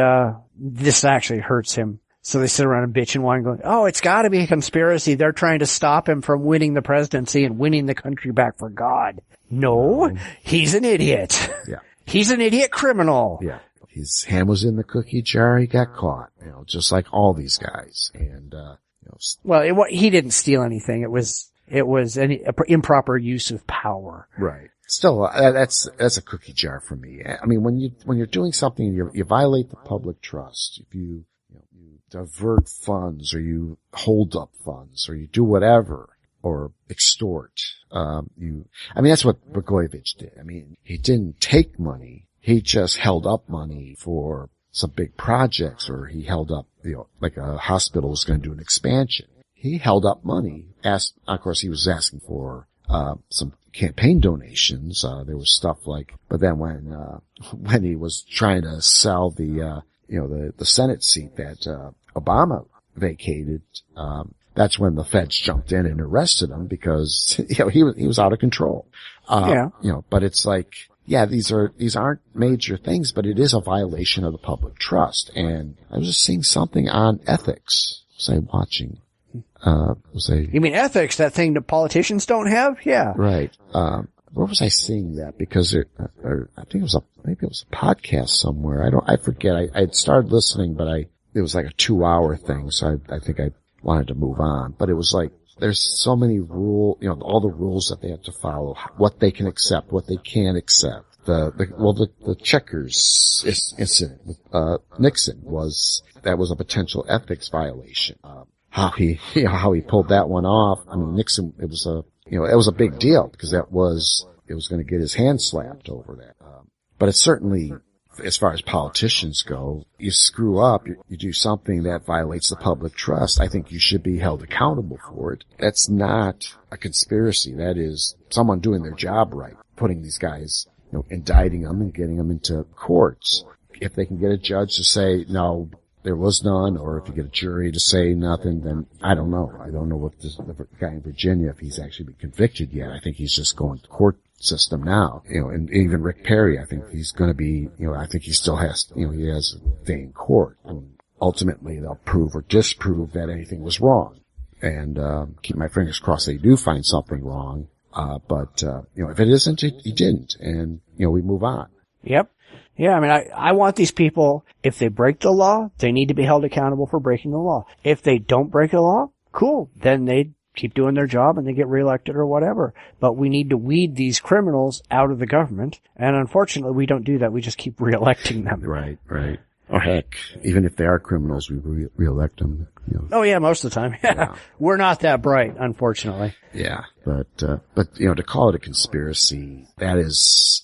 this actually hurts him. So they sit around and bitch and whine going, oh, it's got to be a conspiracy. They're trying to stop him from winning the presidency and winning the country back for God. No, he's an idiot. Yeah. He's an idiot criminal. Yeah. His hand was in the cookie jar. He got caught, just like all these guys. And, well, he didn't steal anything. It was an improper use of power. Right. Still, that's a cookie jar for me. I mean, when you're doing something, you violate the public trust. If you divert funds or you hold up funds or you do whatever or extort, that's what Blagojevich did. I mean, he didn't take money. He just held up money for some big projects, or he held up, like a hospital was going to do an expansion. He held up money. Of course, he was asking for, some campaign donations. There was stuff like, but then when he was trying to sell the Senate seat that, Obama vacated, that's when the feds jumped in and arrested him because, he was out of control. But it's like, these aren't major things, but it is a violation of the public trust. And I was just seeing something on ethics. Was I watching? You mean ethics, that thing that politicians don't have? Yeah. Right. Where was I seeing that? Because I think maybe it was a podcast somewhere. I forget. I had started listening, but it was like a 2-hour thing. So I think I wanted to move on, but it was like, there's so many all the rules that they have to follow, what they can accept, what they can't accept. The Checkers incident with, Nixon was a potential ethics violation. How he pulled that one off. I mean, Nixon, it was a big deal because it was going to get his hand slapped over that. But it's certainly, as far as politicians go, you screw up, you do something that violates the public trust, I think you should be held accountable for it. That's not a conspiracy. That is someone doing their job right, putting these guys, indicting them and getting them into courts. If they can get a judge to say, no, there was none, or if you get a jury to say nothing, then I don't know. I don't know what the guy in Virginia, if he's actually been convicted yet. I think he's just going to court system now, and even Rick Perry, I think he's going to be, I think he still has, he has a day in court. And ultimately, they'll prove or disprove that anything was wrong. And, keep my fingers crossed they do find something wrong. But if it isn't, he didn't. And, we move on. Yep. Yeah, I mean, I want these people, if they break the law, they need to be held accountable for breaking the law. If they don't break the law, cool. Then they keep doing their job and they get reelected or whatever. But we need to weed these criminals out of the government. And unfortunately, we don't do that. We just keep reelecting them. Right. Or heck, even if they are criminals, we reelect them. Oh yeah, most of the time. Yeah. We're not that bright, unfortunately. Yeah. But to call it a conspiracy, that is,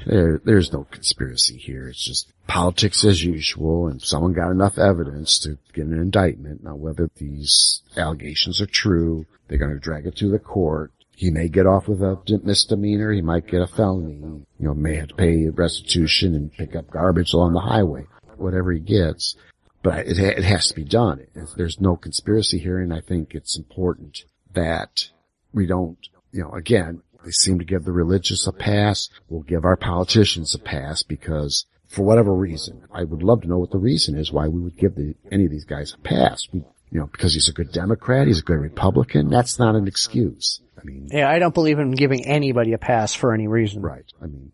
there's no conspiracy here. It's just politics as usual, and someone got enough evidence to get an indictment. Now, whether these allegations are true, they're going to drag it to the court. He may get off with a misdemeanor. He might get a felony. May have to pay restitution and pick up garbage along the highway, whatever he gets. But it has to be done. There's no conspiracy here, and I think it's important that we don't, again, they seem to give the religious a pass. We'll give our politicians a pass because, for whatever reason, I would love to know what the reason is why we would give any of these guys a pass. Because he's a good Democrat, he's a good Republican. That's not an excuse. I mean, yeah, I don't believe in giving anybody a pass for any reason. Right. I mean,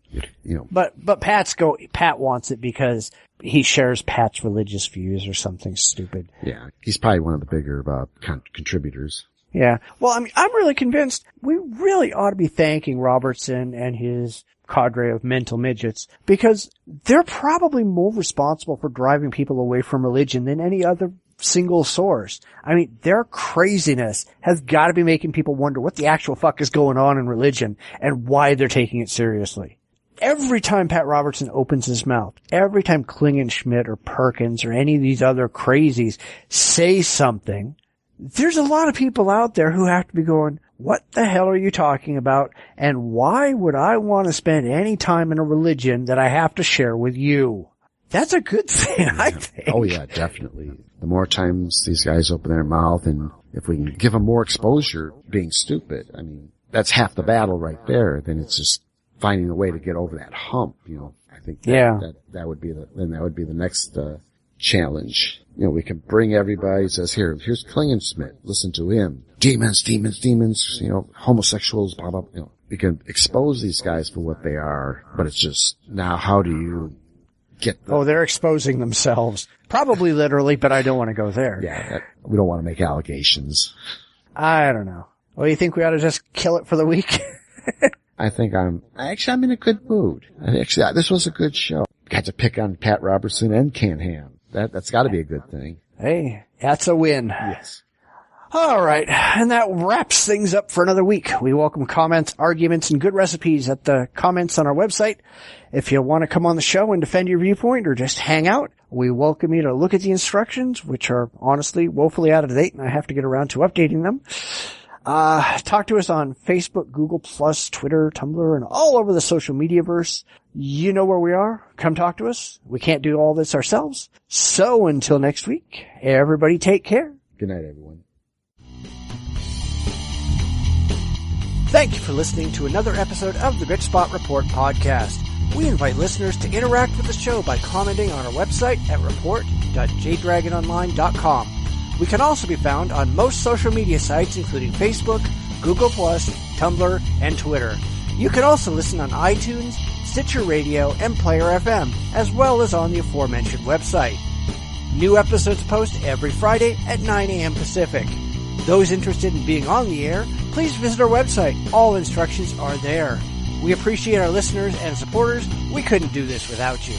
But Pat wants it because he shares Pat's religious views or something stupid. Yeah, he's probably one of the bigger contributors. Yeah. Well, I mean, I'm really convinced we really ought to be thanking Robertson and his cadre of mental midgets, because they're probably more responsible for driving people away from religion than any other single source. I mean, their craziness has got to be making people wonder what the actual fuck is going on in religion and why they're taking it seriously. Every time Pat Robertson opens his mouth, every time Klingenschmidt or Perkins or any of these other crazies say something, there's a lot of people out there who have to be going, what the hell are you talking about? And why would I want to spend any time in a religion that I have to share with you? That's a good thing, I think. Oh yeah, definitely. The more times these guys open their mouth, and if we can give them more exposure being stupid, I mean, that's half the battle right there. Then it's just finding a way to get over that hump, you know. I think that would be the next challenge. You know, we can bring everybody, says, here's Klingenschmidt, listen to him. Demons, you know, homosexuals, blah, blah, you know. We can expose these guys for what they are, but it's just, now how do you get them? Oh, they're exposing themselves. Probably literally, but I don't want to go there. Yeah, we don't want to make allegations. I don't know. Well, you think we ought to just kill it for the week? I think I'm in a good mood. Actually, this was a good show. Got to pick on Pat Robertson and Ken Ham. That's got to be a good thing. Hey, that's a win. Yes. All right, and that wraps things up for another week. We welcome comments, arguments, and good recipes at the comments on our website. If you want to come on the show and defend your viewpoint or just hang out, we welcome you to look at the instructions, which are honestly woefully out of date, and I have to get around to updating them. Talk to us on Facebook, Google+, Twitter, Tumblr, and all over the social media verse. You know where we are. Come talk to us. We can't do all this ourselves. So until next week, everybody take care. Good night, everyone. Thank you for listening to another episode of the Bitchspot Report podcast. We invite listeners to interact with the show by commenting on our website at report.jdragononline.com. We can also be found on most social media sites, including Facebook, Google+, Tumblr, and Twitter. You can also listen on iTunes, Stitcher Radio, and Player FM, as well as on the aforementioned website. New episodes post every Friday at 9 a.m. Pacific. Those interested in being on the air, please visit our website. All instructions are there. We appreciate our listeners and supporters. We couldn't do this without you.